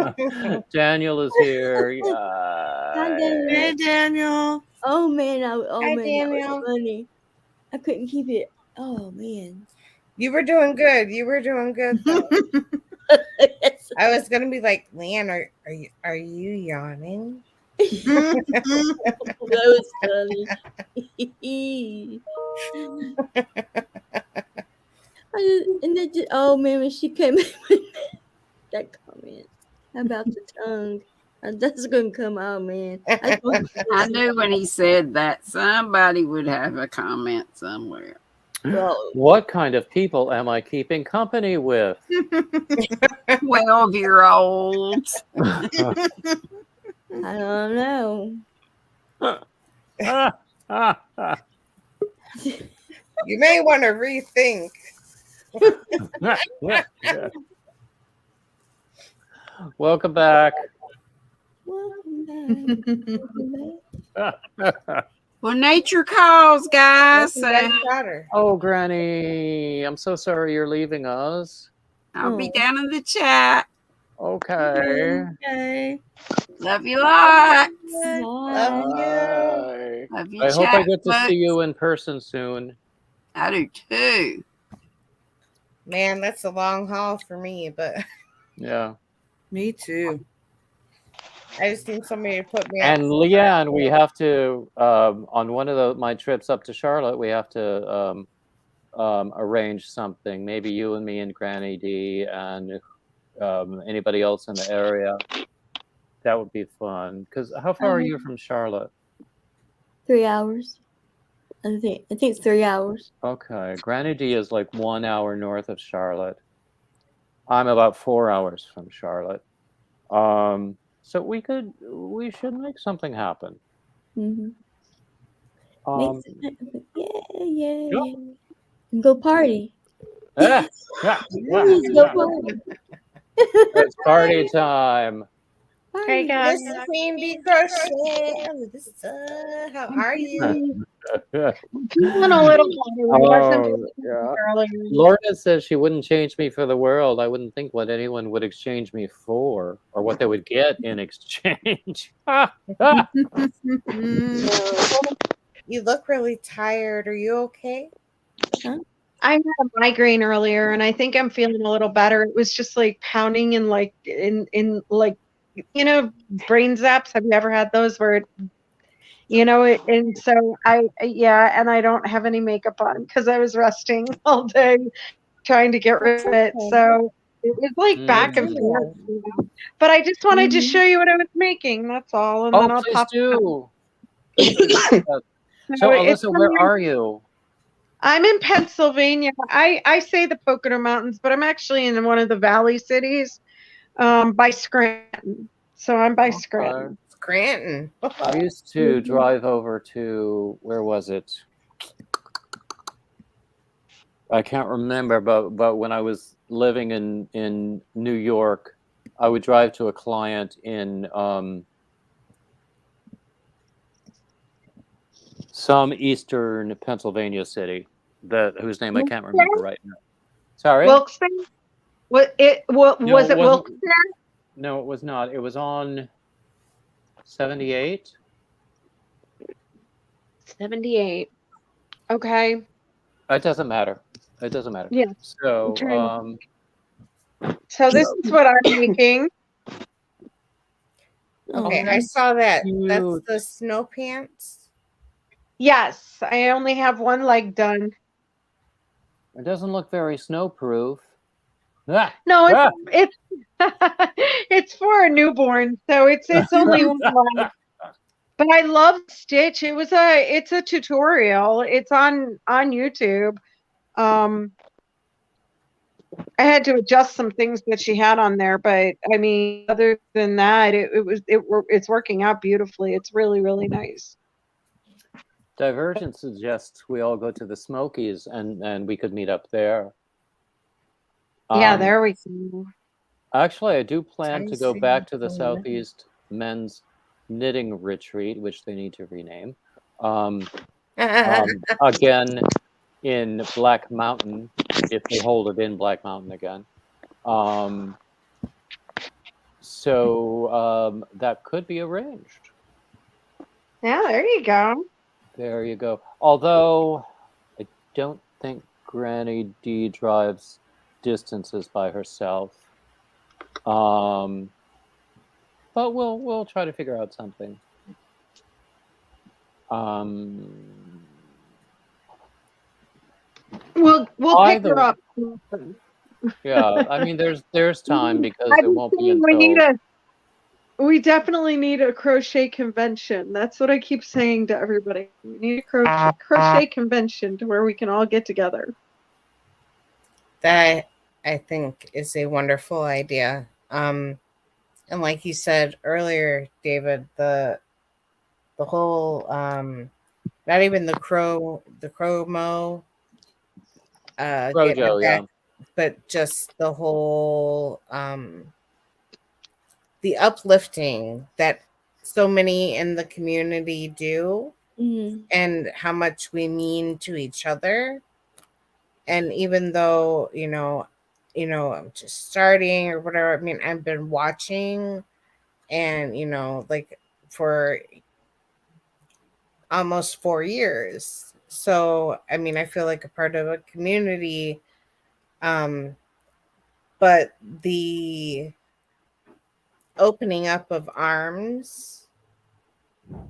Daniel is here. Hi, Yay. Daniel. Hey, Daniel. Oh man, Hi, that Daniel. was funny. I couldn't keep it. Oh man. You were doing good. You were doing good though. I was gonna be like, Leanne, are you yawning? That was funny. And then oh man, when she came in with that comment about the tongue, that's gonna come out, man. I knew when he said that somebody would have a comment somewhere. Well, What kind of people am I keeping company with? 12-year-olds. I don't know. You may want to rethink. Welcome back. Welcome back. Well, nature calls, guys. Welcome back, daughter. Oh, Granny, I'm so sorry you're leaving us. I'll be down in the chat. Okay. Okay. Love you lots. Love you. Bye. Love you, I hope I get to chat see you in person soon. I do too. Man, that's a long haul for me, but Yeah. Me too. I just need somebody to put me And up. Leanne, we have to on one of my trips up to Charlotte, we have to arrange something. Maybe you and me and Granny D and anybody else in the area. That would be fun. Because how far are you from Charlotte? 3 hours. I think it's 3 hours. Okay, Granny D is like 1 hour north of Charlotte. I'm about 4 hours from Charlotte. So we should make something happen. Mm-hmm. Um, Yeah. Go party. yeah, Please go party. it's party time. Hey guys. This is Queen Bee Crochet. How are you? Feeling a little better. I wasn't Oh, yeah. earlier. Lorna says she wouldn't change me for the world. I wouldn't think what anyone would exchange me for or what they would get in exchange. You look really tired. Are you okay? I had a migraine earlier and I think I'm feeling a little better. It was just like pounding and like in like brain zaps. Have you ever had those where and so and I don't have any makeup on because I was resting all day trying to get rid of it. So it was like back and forth. But I just wanted to show you what I was making. That's all. And then I'll please pop do. So, Alyssa, where are you? I'm in Pennsylvania. I say the Pocono Mountains, but I'm actually in one of the valley cities by Scranton. So I'm by Scranton. Scranton. I used to drive over to, where was it? I can't remember, but when I was living in New York, I would drive to a client in some eastern Pennsylvania city whose name I can't remember right now. Sorry? Wilkes-Barre? Was it Wilkes-Barre? No, it was not. It was on 78. 78. Okay. It doesn't matter. It doesn't matter. Yeah. So, so this is what I'm making. Okay, I saw that. Cute. That's the snow pants. Yes, I only have one leg done. It doesn't look very snowproof. Ah, No, ah. it's it's for a newborn, so it's only one leg. But I love Stitch. It's a tutorial. It's on YouTube. Um, I had to adjust some things that she had on there, but I mean, other than that, it's working out beautifully. It's really, really nice. Divergent suggests we all go to the Smokies and we could meet up there. Yeah, there we go. Actually, I do plan to Sounds go back to the really nice. Southeast Men's Knitting Retreat, which they need to rename. Again, in Black Mountain, if they hold it in Black Mountain again. So that could be arranged. Yeah, there you go. There you go. Although I don't think Granny D drives distances by herself. But we'll try to figure out something. We'll pick her up. Yeah, I mean, there's time because it won't be we definitely need a crochet convention. That's what I keep saying to everybody. We need a crochet convention to where we can all get together. That I think is a wonderful idea. And like you said earlier, David, the whole not even the chromo Crojo, yeah. but just the whole the uplifting that so many in the community do, and how much we mean to each other. And even though I'm just starting or whatever, I mean, I've been watching, and like for almost 4 years. So I mean, I feel like a part of a community. But the opening up of arms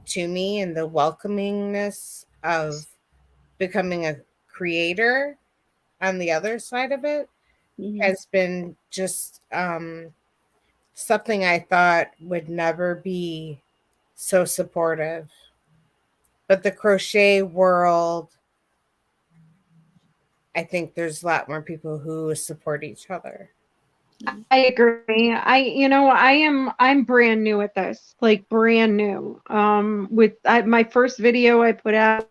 to me and the welcomingness of becoming a creator on the other side of it has been just something I thought would never be so supportive. But the crochet world, I think there's a lot more people who support each other. I agree. I'm brand new at this, like brand new. My first video I put out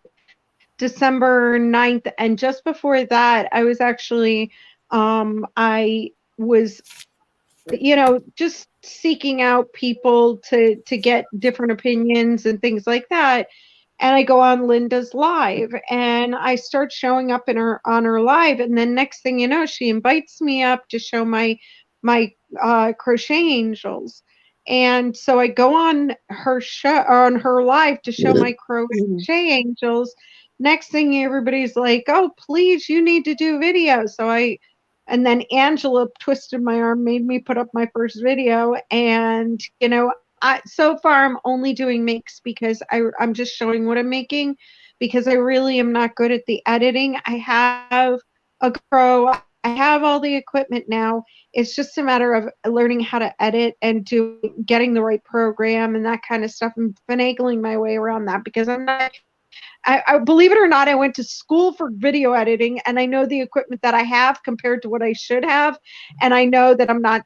December 9th, and just before that, I was actually I was just seeking out people to get different opinions and things like that. And I go on Linda's live and I start showing up on her live, and then next thing you know, she invites me up to show my crochet angels. And so I go on her live to show my crochet angels. Next thing, everybody's like, "Oh, please, you need to do videos." And then Angela twisted my arm, made me put up my first video. And so far I'm only doing makes because I'm just showing what I'm making, because I really am not good at the editing. I have a Pro, I have all the equipment now. It's just a matter of learning how to edit and getting the right program and that kind of stuff, and finagling my way around that, because I believe it or not, I went to school for video editing, and I know the equipment that I have compared to what I should have, and I know that I'm not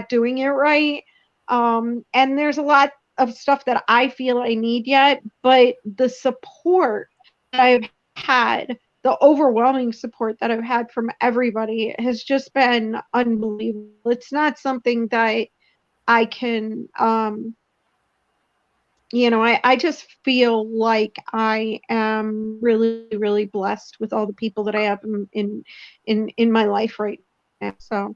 doing it right. And there's a lot of stuff that I feel I need yet, but the support that I've had, the overwhelming support that I've had from everybody has just been unbelievable. It's not something that I can I just feel like I am really, really blessed with all the people that I have in my life right now. So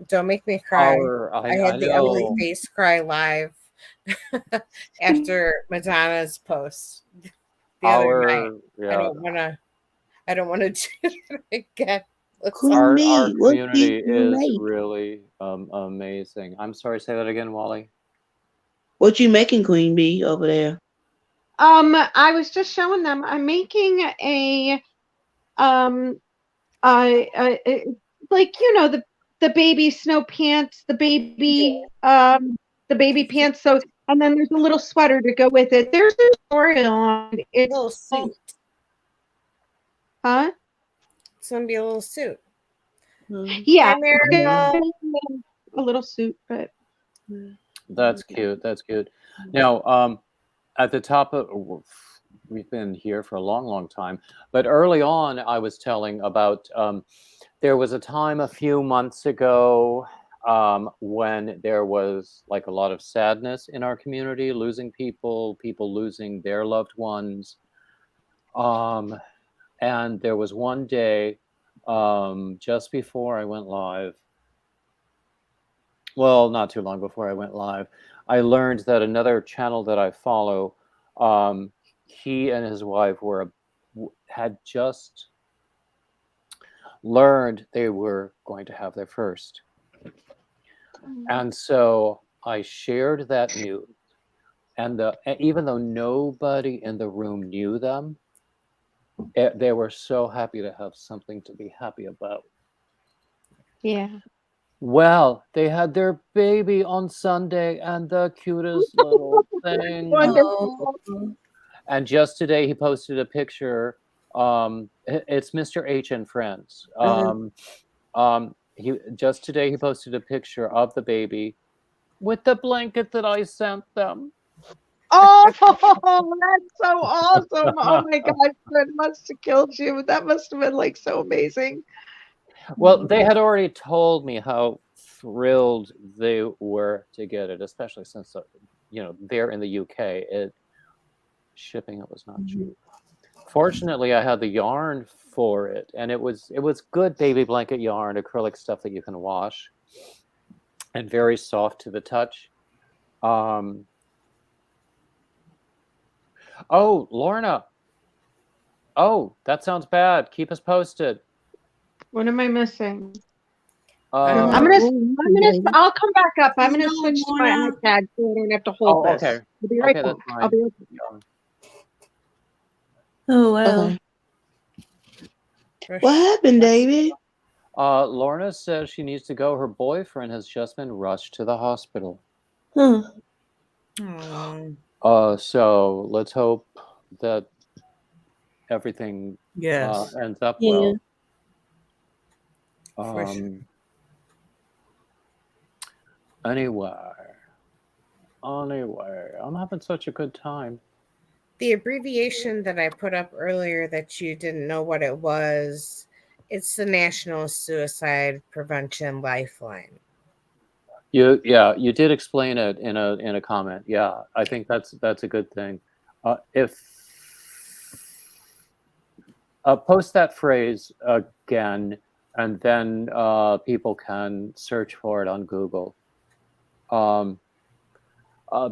don't make me cry. I had the know. ugly face cry live after Madonna's post the other night. Yeah. I don't wanna do it again. Our community is really amazing. I'm sorry, say that again, Wally. What you making, Queen Bee, over there? I was just showing them. I'm making a um like the baby snow pants, the baby pants. So and then there's a little sweater to go with it. There's a story on it. Little suit. Huh? It's gonna be a little suit. Yeah, Hi, Miracle. a little suit, but That's cute. That's cute. Now, at the top of, we've been here for a long, long time, but early on, I was telling about there was a time a few months ago when there was like a lot of sadness in our community, losing people, people losing their loved ones. And there was one day just before I went live, well, not too long before I went live, I learned that another channel that I follow, he and his wife had just learned they were going to have their first. And so I shared that news. And even though nobody in the room knew them, they were so happy to have something to be happy about. yeah. Well, they had their baby on Sunday, and the cutest little thing. Wonderful. And just today, he posted a picture. It's Mr. H and Friends. Just today he posted a picture of the baby with the blanket that I sent them. Oh, that's so awesome. Oh my gosh, that must have killed you. That must have been like so amazing. Well, they had already told me how thrilled they were to get it, especially since they're in the UK. Shipping it was not cheap. Fortunately, I had the yarn for it, and it was good baby blanket yarn, acrylic stuff that you can wash, and very soft to the touch. Oh, Lorna. Oh, that sounds bad. Keep us posted. What am I missing? I'm I'll come back up. I'm gonna switch to my iPad so I don't have to hold this. Okay. I'll be right Okay, back. that's fine. I'll be right back. Oh wow. Okay. What happened, David? Lorna says she needs to go. Her boyfriend has just been rushed to the hospital. Huh. So let's hope that everything Yes. ends up Yeah. well. Anyway, I'm having such a good time. The abbreviation that I put up earlier that you didn't know what it was, it's the National Suicide Prevention Lifeline. You did explain it in a comment. Yeah, I think that's a good thing. If post that phrase again, and then people can search for it on Google.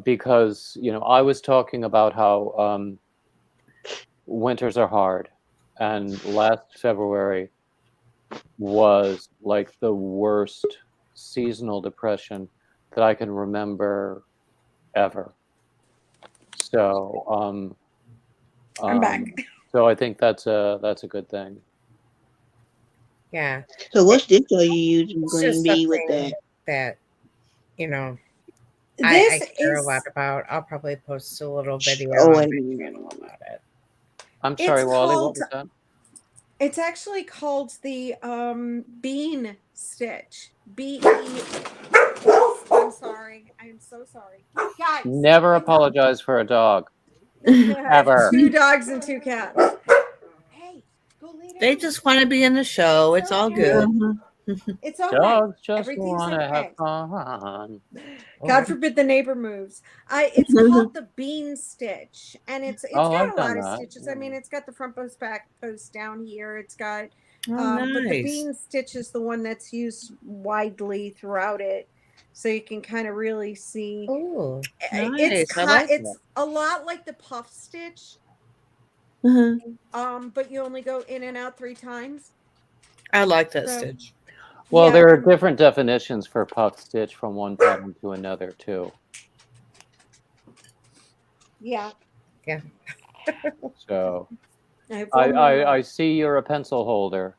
Because I was talking about how winters are hard, and last February was like the worst seasonal depression that I can remember ever. So I'm back. So I think that's a good thing. Yeah. So what stitch are you using, It's Green just Bee, with something that? that I This care a is lot about. I'll probably post a little video Oh, on wait a my minute. channel about it. I'm sorry, It's Wally. called- What was that? It's actually called the bean stitch. I'm sorry. I'm so sorry. Guys. Never apologize for a dog. Ever. 2 dogs and 2 cats. Hey, go lay down. They just want to be in the show. It's all good. It's all right. Dogs just Everything's want to okay. have fun. God forbid the neighbor moves. It's called the bean stitch, and it's Oh, got I've a done lot of that. stitches. I mean, it's got the front post, back post down here. It's got, Oh, but the nice. bean stitch is the one that's used widely throughout it, so you can kind of really see. Oh, It's nice. I like it's a lot like the puff stitch, Uh-huh. but you only go in and out 3 times. I like that So- stitch. Well, Yeah, there are different definitions for puff stitch from one pattern to another, too. Yeah. Yeah. So I have one more. I see you're a pencil holder.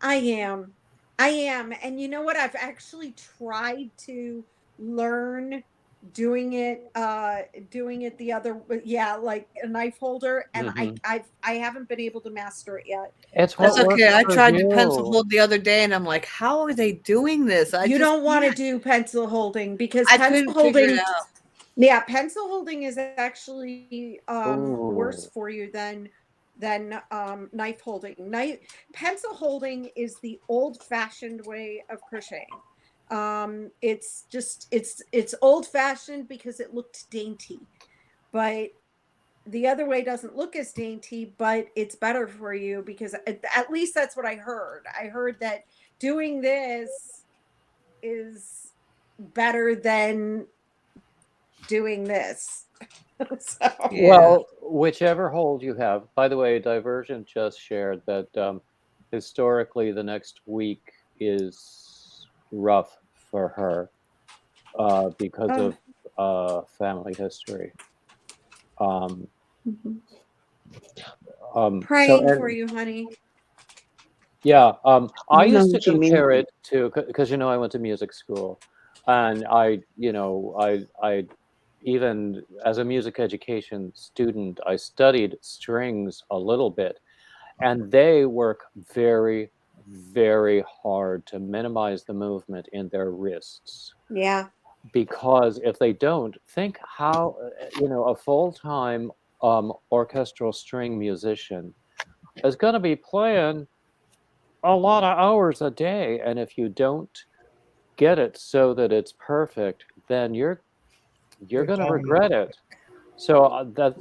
I am. I am. And you know what? I've actually tried to learn doing it the other yeah, like a knife holder, and Hmm. I haven't been able to master it yet. It's That's what Um works okay. I for tried to pencil you. hold the other day and I'm like, how are they doing this? I you just don't want to can't. do pencil holding because I pencil couldn't figure it holding out. yeah, pencil holding is actually worse Ooh. for you than knife holding. Knife pencil holding is the old fashioned way of crocheting. It's just it's old fashioned because it looked dainty, but the other way doesn't look as dainty, but it's better for you because at least that's what I heard. I heard that doing this is better than doing this. So Yeah. Well, whichever hold you have. By the way, Divergent just shared that historically the next week is rough for her because uh, of family history. Um, mhm. so, Praying for and you, honey. yeah, I You know used to what you mean. compare it to because you know I went to music school, and I even as a music education student I studied strings a little bit, and they work very, very hard to minimize the movement in their wrists Yeah. because if they don't, think how a full-time orchestral string musician is going to be playing a lot of hours a day, and if you don't get it so that it's perfect, then you're You're going to done. regret it. So that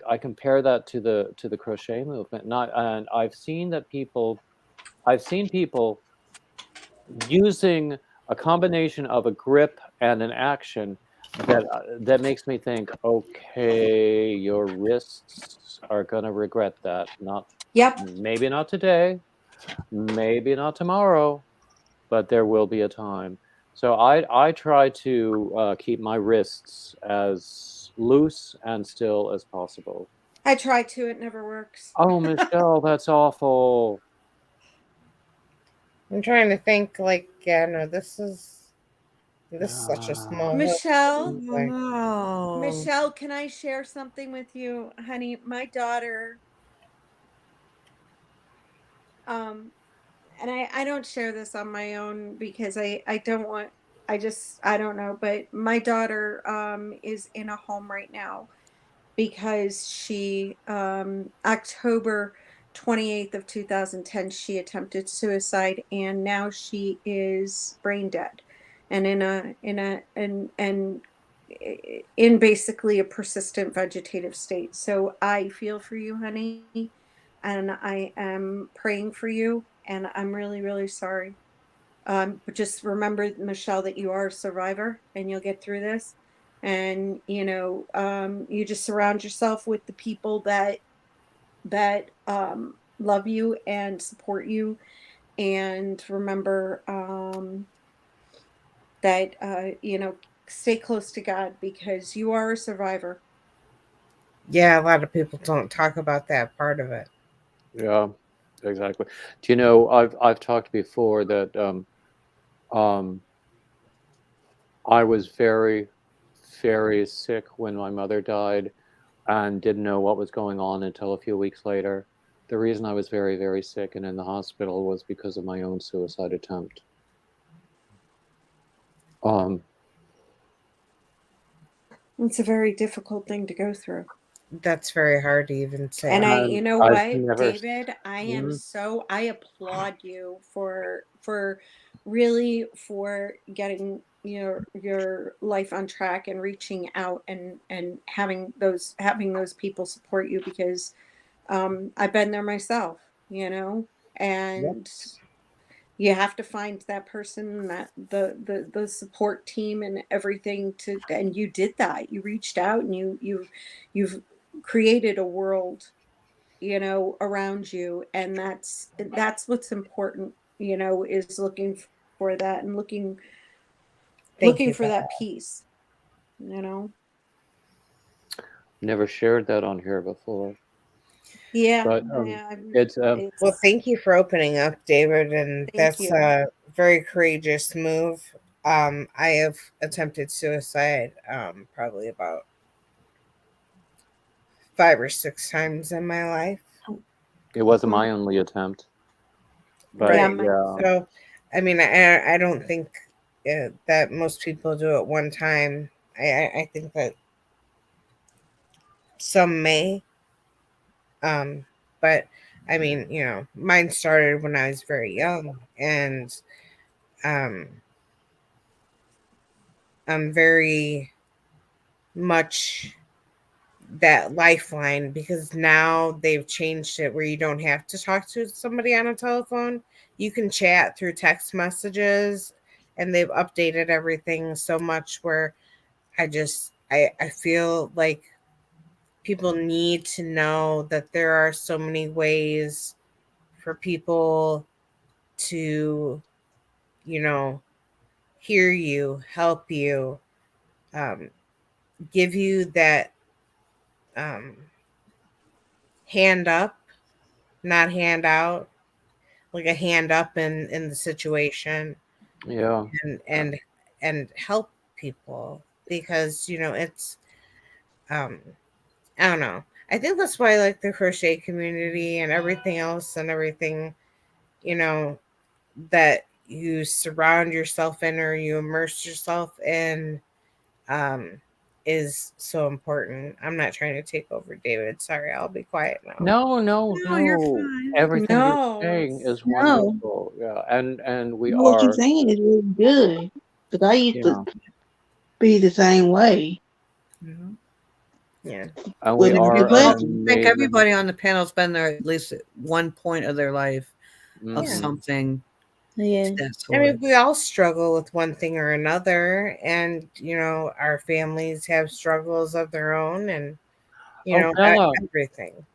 I compare that to the crochet movement, and I've seen people using a combination of a grip and an action that makes me think, okay, your wrists are going to regret that. Not Yep. maybe not today, maybe not tomorrow, but there will be a time. So I try to keep my wrists as loose and still as possible. I try to, it never works. Oh, Michelle, that's awful. I'm trying to think like, yeah, no, this is such a Ah, small hood. Michelle, Oh no. Michelle, can I share something with you, honey? My daughter, um, and I don't share this on my own because I don't want I don't know, but my daughter is in a home right now because she October 28th of 2010 she attempted suicide, and now she is brain dead and in basically a persistent vegetative state. So I feel for you, honey, and I am praying for you, and I'm really, really sorry. But just remember, Michelle, that you are a survivor and you'll get through this. And you just surround yourself with the people that love you and support you. And remember that stay close to God because you are a survivor. Yeah, a lot of people don't talk about that part of it. yeah, exactly. Do you know I've talked before that um, I was very, very sick when my mother died and didn't know what was going on until a few weeks later. The reason I was very, very sick and in the hospital was because of my own suicide attempt. Um, It's a very difficult thing to go through. That's very hard to even And say. you know I've what, never. David, Mm, I applaud you for really for getting your life on track and reaching out and having those people support you because I've been there myself, yep. and you have to find that person, that the support team and everything and you did that. You reached out and you've created a world around you, and that's what's important, is looking for that and Thank looking you, for Beth. that peace. Never shared that on here before. Yeah, But it's Well, thank you for opening up, David, and Thank that's you. a very courageous move. I have attempted suicide probably about 5 or 6 times in my life. it wasn't my only attempt. But Right. yeah. So, I mean, I don't think that most people do it one time. I think that some may, but I mean, mine started when I was very young, and um, I'm very much that lifeline because now they've changed it where you don't have to talk to somebody on a telephone. You can chat through text messages, and they've updated everything so much where I feel like people need to know that there are so many ways for people to, hear you, help you, um, give you that um, hand up, not hand out, like a hand up in the situation, Yeah. and help people because it's I don't know. I think that's why I like the crochet community and everything else and everything, you know, that you surround yourself in or you immerse yourself in um, is so important. I'm not trying to take over, David. Sorry, I'll be quiet now. No, you're no. fine. Everything you're No, saying is No. wonderful. Yeah. And we What you're are, saying is really good. Because I used yeah. to be the same way. Yeah. And we With are with an I lessons. think amazing. everybody on the panel's been there at least at one point of their life of Yeah. something Yeah. to that I sort. mean, we all struggle with one thing or another, and our families have struggles of their own, and Oh, Bella. everything.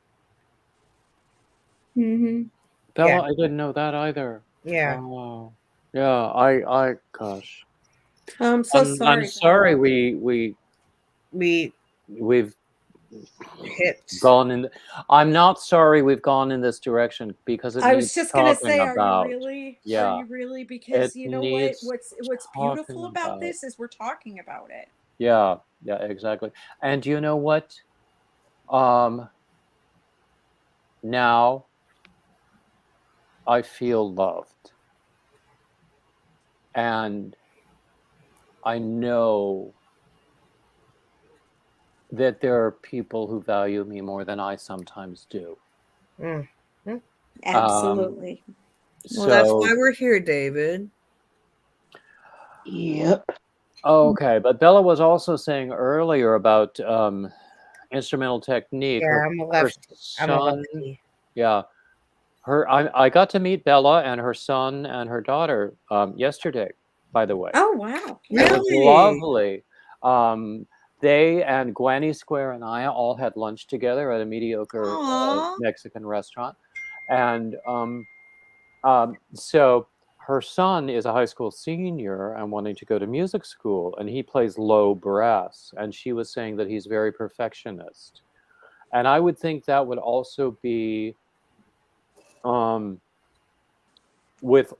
Mm-hmm. Bella, Yeah, I didn't know that either. yeah. Oh. Yeah, gosh. I'm so sorry. I'm sorry Bella. We we've hit. gone in I'm not sorry we've gone in this direction because it I was needs just gonna talking say, are you about. really? Are Yeah. you really? Because It you know what? needs What's beautiful talking about about. this is we're talking about it. Yeah, yeah, exactly. And you know what? Um Now I feel loved. And I know that there are people who value me more than I sometimes do. Mm. Absolutely. Well, that's So why we're here, David. Yep. okay, but Bella was also saying earlier about instrumental technique. Yeah, Her I'm a son, lefty. yeah, I got to meet Bella and her son and her daughter yesterday, by the way. Oh wow. It was Really? lovely. Um, they and Granny Square and I all had lunch together at a mediocre Aw. Mexican restaurant, and so her son is a high school senior and wanting to go to music school, and he plays low brass. And she was saying that he's very perfectionist, and I would think that would also be um, with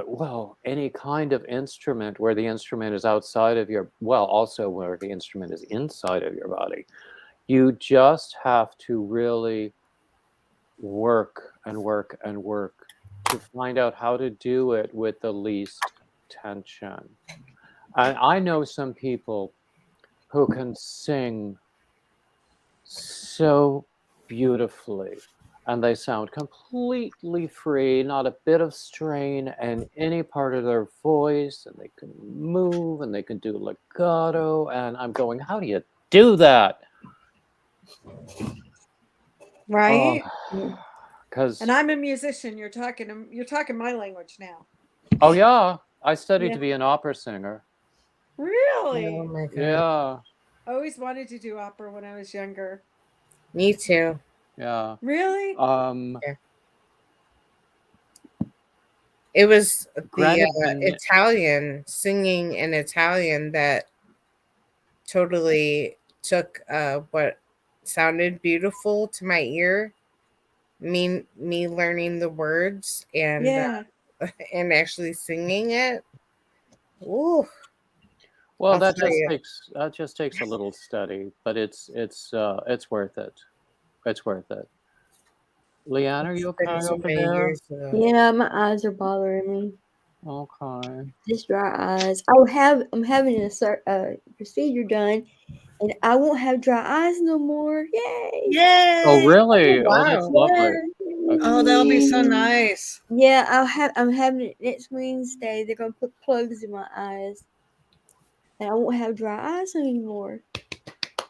well, any kind of instrument where the instrument is outside of your, well, also where the instrument is inside of your body. You just have to really work and work and work to find out how to do it with the least tension. And I know some people who can sing so beautifully and they sound completely free, not a bit of strain in any part of their voice, and they can move and they can do legato. And I'm going, how do you do that? Oh, Right. because And I'm a musician. You're talking my language now. oh yeah, I studied Yeah. to be an opera singer. Oh Really? my god. Yeah, I always wanted to do opera when I was younger. Me too. yeah. Really? Yeah. It was the Granted, Italian singing in Italian that totally took what sounded beautiful to my ear, me learning the words and Yeah. and actually singing it. Ooh, Well, I'll tell you. that just takes a little study, but it's worth it. It's worth it. Leanne, are It's you been okay so over many there? years ago. Yeah, my eyes are bothering me. Okay. Just dry eyes. I'm having a procedure done, and I won't have dry eyes no more. Yay! Yay! Oh, really? Oh, Oh, that's wow. lovely. Yeah. That's Oh, that'll be so nice. Yeah, I'm having it next Wednesday. They're gonna put plugs in my eyes, and I won't have dry eyes anymore.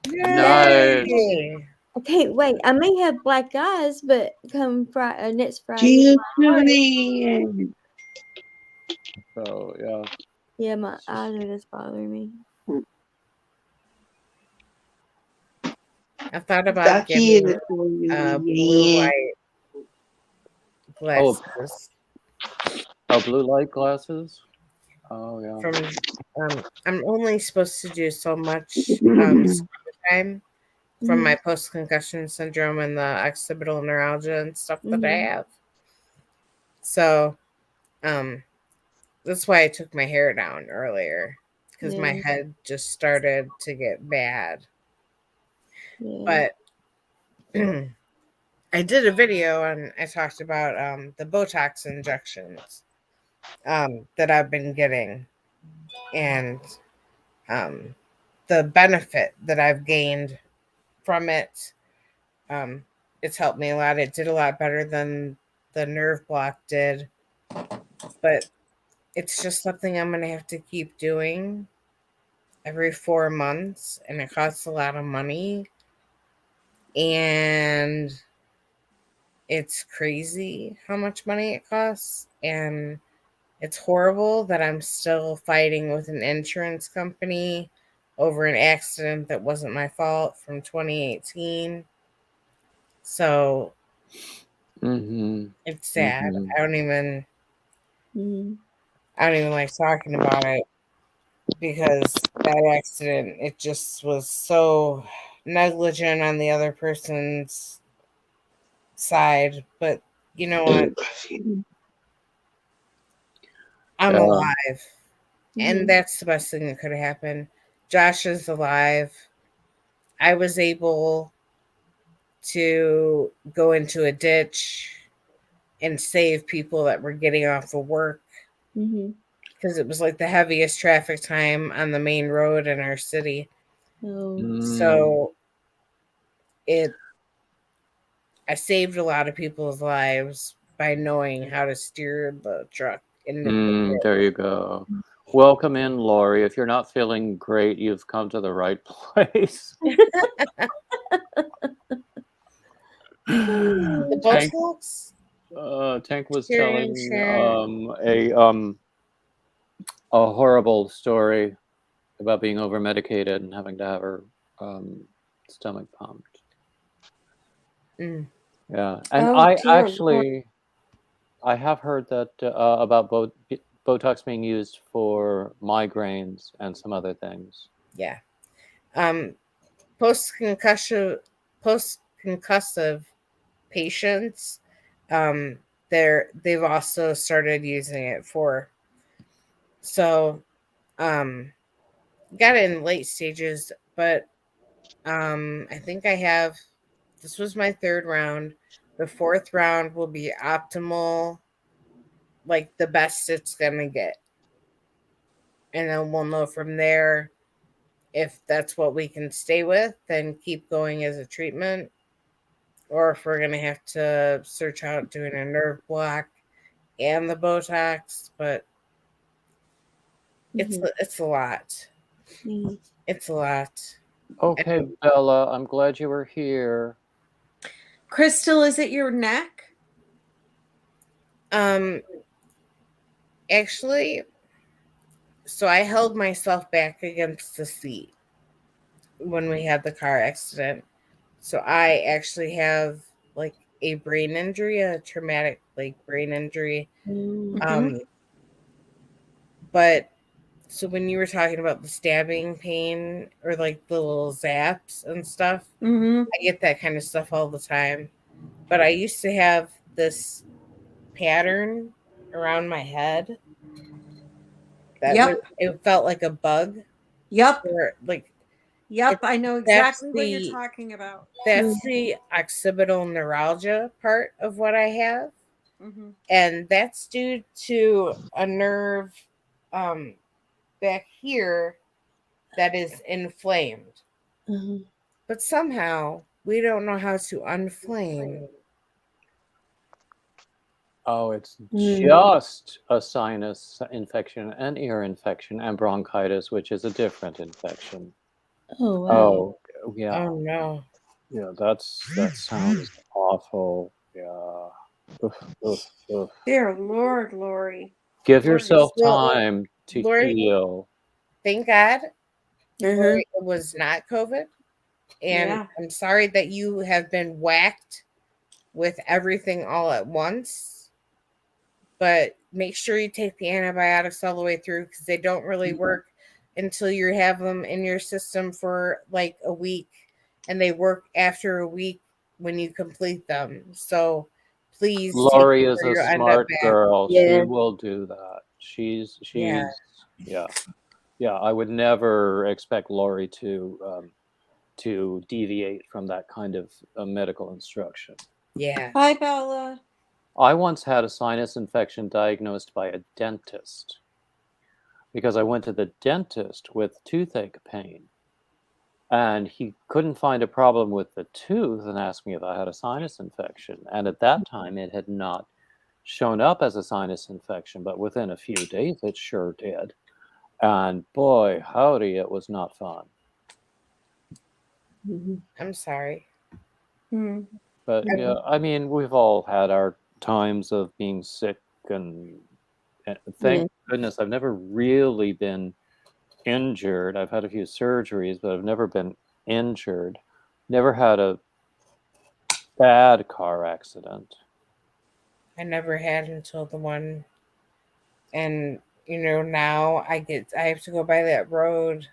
nice. Yay! I can't wait. I may have black eyes, but come next Friday, Just my tune eyes, in. So yeah. yeah, my eyes are just bothering me. I thought Stop about kids getting for you, blue Leanne. light Oh, glasses blue light glasses. Oh yeah. from. I'm only supposed to do so much screen time from Mhm. my post concussion syndrome and the occipital neuralgia and stuff that I Mhm. have. So, that's why I took my hair down earlier because my Yeah. head just started to get bad. Yeah. But I did a video and I talked about the Botox injections that I've been getting and the benefit that I've gained from it. Um, it's helped me a lot. It did a lot better than the nerve block did, but it's just something I'm going to have to keep doing every 4 months, and it costs a lot of money. And it's crazy how much money it costs. And it's horrible that I'm still fighting with an insurance company over an accident that wasn't my fault from 2018. So Mm-hmm. it's sad. Mm-hmm. Mhm. I don't even like talking about it because that accident, it just was so negligent on the other person's side. But you know what? I'm Yeah. alive. And Mhm. that's the best thing that could have happened. Josh is alive. I was able to go into a ditch and save people that were getting off of work Mhm. because it was like the heaviest traffic time on the main road in our city. Oh. So it I saved a lot of people's lives by knowing how to steer the truck into the There you go. Welcome in, Lori. If you're not feeling great, you've come to the right place. the Tank, Botox. Tank was Sharing, telling share. a horrible story about being over medicated and having to have her stomach pumped. Mm. Yeah, and Oh I dear Lord. actually I have heard that about Botox being used for migraines and some other things. Yeah. Um, post concussive patients, um, they've also started using it for. So, got it in late stages, but I think I have. This was my third round. The fourth round will be optimal, like the best it's gonna get, and then we'll know from there if that's what we can stay with. Then keep going as a treatment, or if we're gonna have to search out doing a nerve block and the Botox. But Mhm. it's a lot. Mhm. It's a lot. Okay, Bella, I'm glad you were here. Crystal, is it your neck? Um, actually, so I held myself back against the seat when we had the car accident. So I actually have like a brain injury, a traumatic like brain injury. Mhm. Mm-hmm. But So when you were talking about the stabbing pain or like the little zaps and stuff, Mm-hmm. I get that kind of stuff all the time. But I used to have this pattern around my head that Yep. it felt like a bug, Yep. or like Yep. it, I know that's exactly what you're the talking about. that's the occipital neuralgia part of what I have, Mm-hmm. and that's due to a nerve back here that is inflamed. But somehow we don't know how to unflame. Oh, it's just a sinus infection, an ear infection, and bronchitis, which is a different infection. Oh wow. Oh, yeah. Oh no. Yeah, that sounds awful. Yeah. Oof, oof, oof. Dear Lord, Lori. Give Lori. yourself Well, time to Lori, heal. thank God Mm-hmm. Lori, it was not COVID. And Yeah. I'm sorry that you have been whacked with everything all at once. But make sure you take the antibiotics all the way through, because they don't really work until you have them in your system for like a week. And they work after a week when you complete them. So please take Lori is where a you end up smart back. girl. She Yeah. will do that. She's Yeah. yeah. Yeah, I would never expect Lori to deviate from that kind of medical instruction. Yeah. Hi, Bella. I once had a sinus infection diagnosed by a dentist because I went to the dentist with toothache pain, and he couldn't find a problem with the tooth and asked me if I had a sinus infection. And at that time, it had not shown up as a sinus infection, but within a few days, it sure did. And boy, howdy, it was not fun. I'm sorry. Hmm. But yeah, I mean, we've all had our times of being sick, and thank goodness I've never really been injured. I've had a few surgeries, but I've never been injured. Never had a bad car accident. I never had until the one. And now I have to go by that road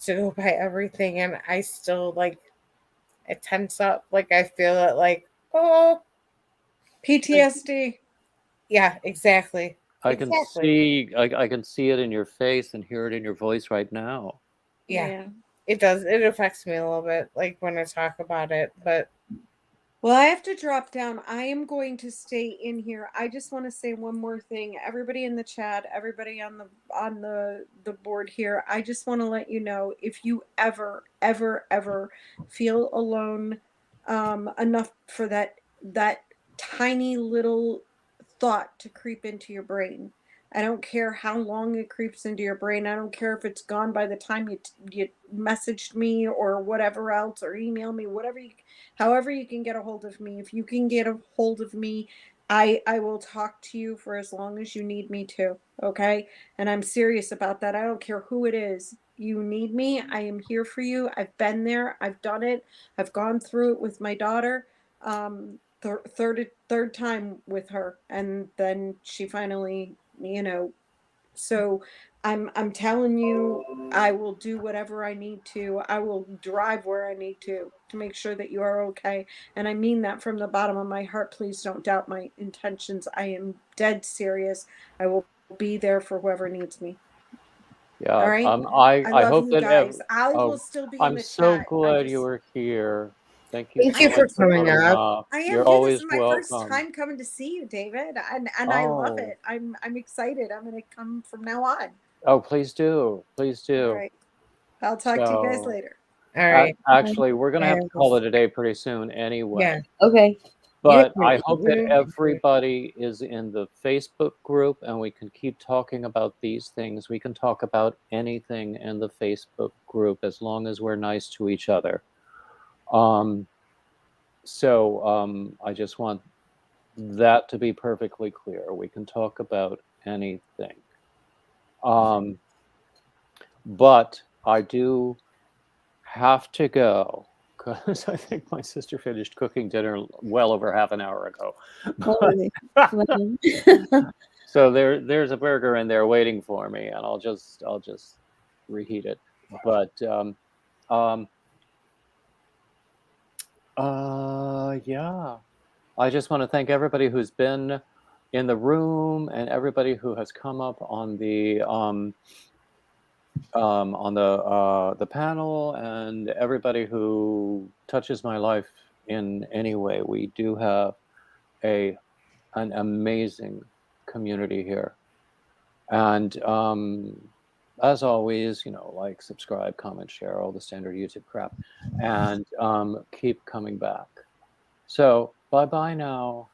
to go by everything, and I still like it tense up, like I feel it, like, oh, PTSD. yeah, exactly. I can see it in your face and hear it in your voice right now. Yeah, it does. It affects me a little bit, like when I talk about it, but Well, I have to drop down. I am going to stay in here. I just want to say one more thing. Everybody in the chat, everybody on the board here, I just want to let you know, if you ever feel alone enough for that tiny little thought to creep into your brain. I don't care how long it creeps into your brain. I don't care if it's gone by the time you messaged me or whatever else, or email me, however you can get a hold of me. If you can get a hold of me, I will talk to you for as long as you need me to. Okay? And I'm serious about that. I don't care who it is. You need me, I am here for you. I've been there. I've done it. I've gone through it with my daughter. Third time with her, and then she finally, so I'm telling you, I will do whatever I need to. I will drive where I need to make sure that you are okay. And I mean that from the bottom of my heart. Please don't doubt my intentions. I am dead serious. I will be there for whoever needs me. Yeah, All right. I love hope you that guys. I will still be in I'm the so chat. glad you were here. Thank you thank so you much for for coming coming up. up. I am You're too. This always is my first welcome. time coming to see you, David, and I love Oh, it. I'm excited. I'm going to come from now on. oh, please do, please All do. right. I'll talk to you guys So, later. All right. actually, we're gonna have to call Yes. it a day pretty soon anyway. Yeah. Okay. But You I can- hope that everybody is in the Facebook group and we can keep talking about these things. We can talk about anything in the Facebook group as long as we're nice to each other. I just want that to be perfectly clear. We can talk about anything. But I do have to go because I think my sister finished cooking dinner well over half an hour ago. Oh, So there's a burger in there waiting for me, and I'll just reheat it. But yeah, I just want to thank everybody who's been in the room and everybody who has come up on the panel, and everybody who touches my life in any way. We do have an amazing community here, and as always, like, subscribe, comment, share, all the standard YouTube crap, and keep coming back. So bye now.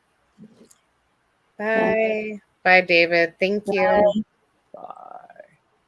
Bye. Bye, David. Thank you.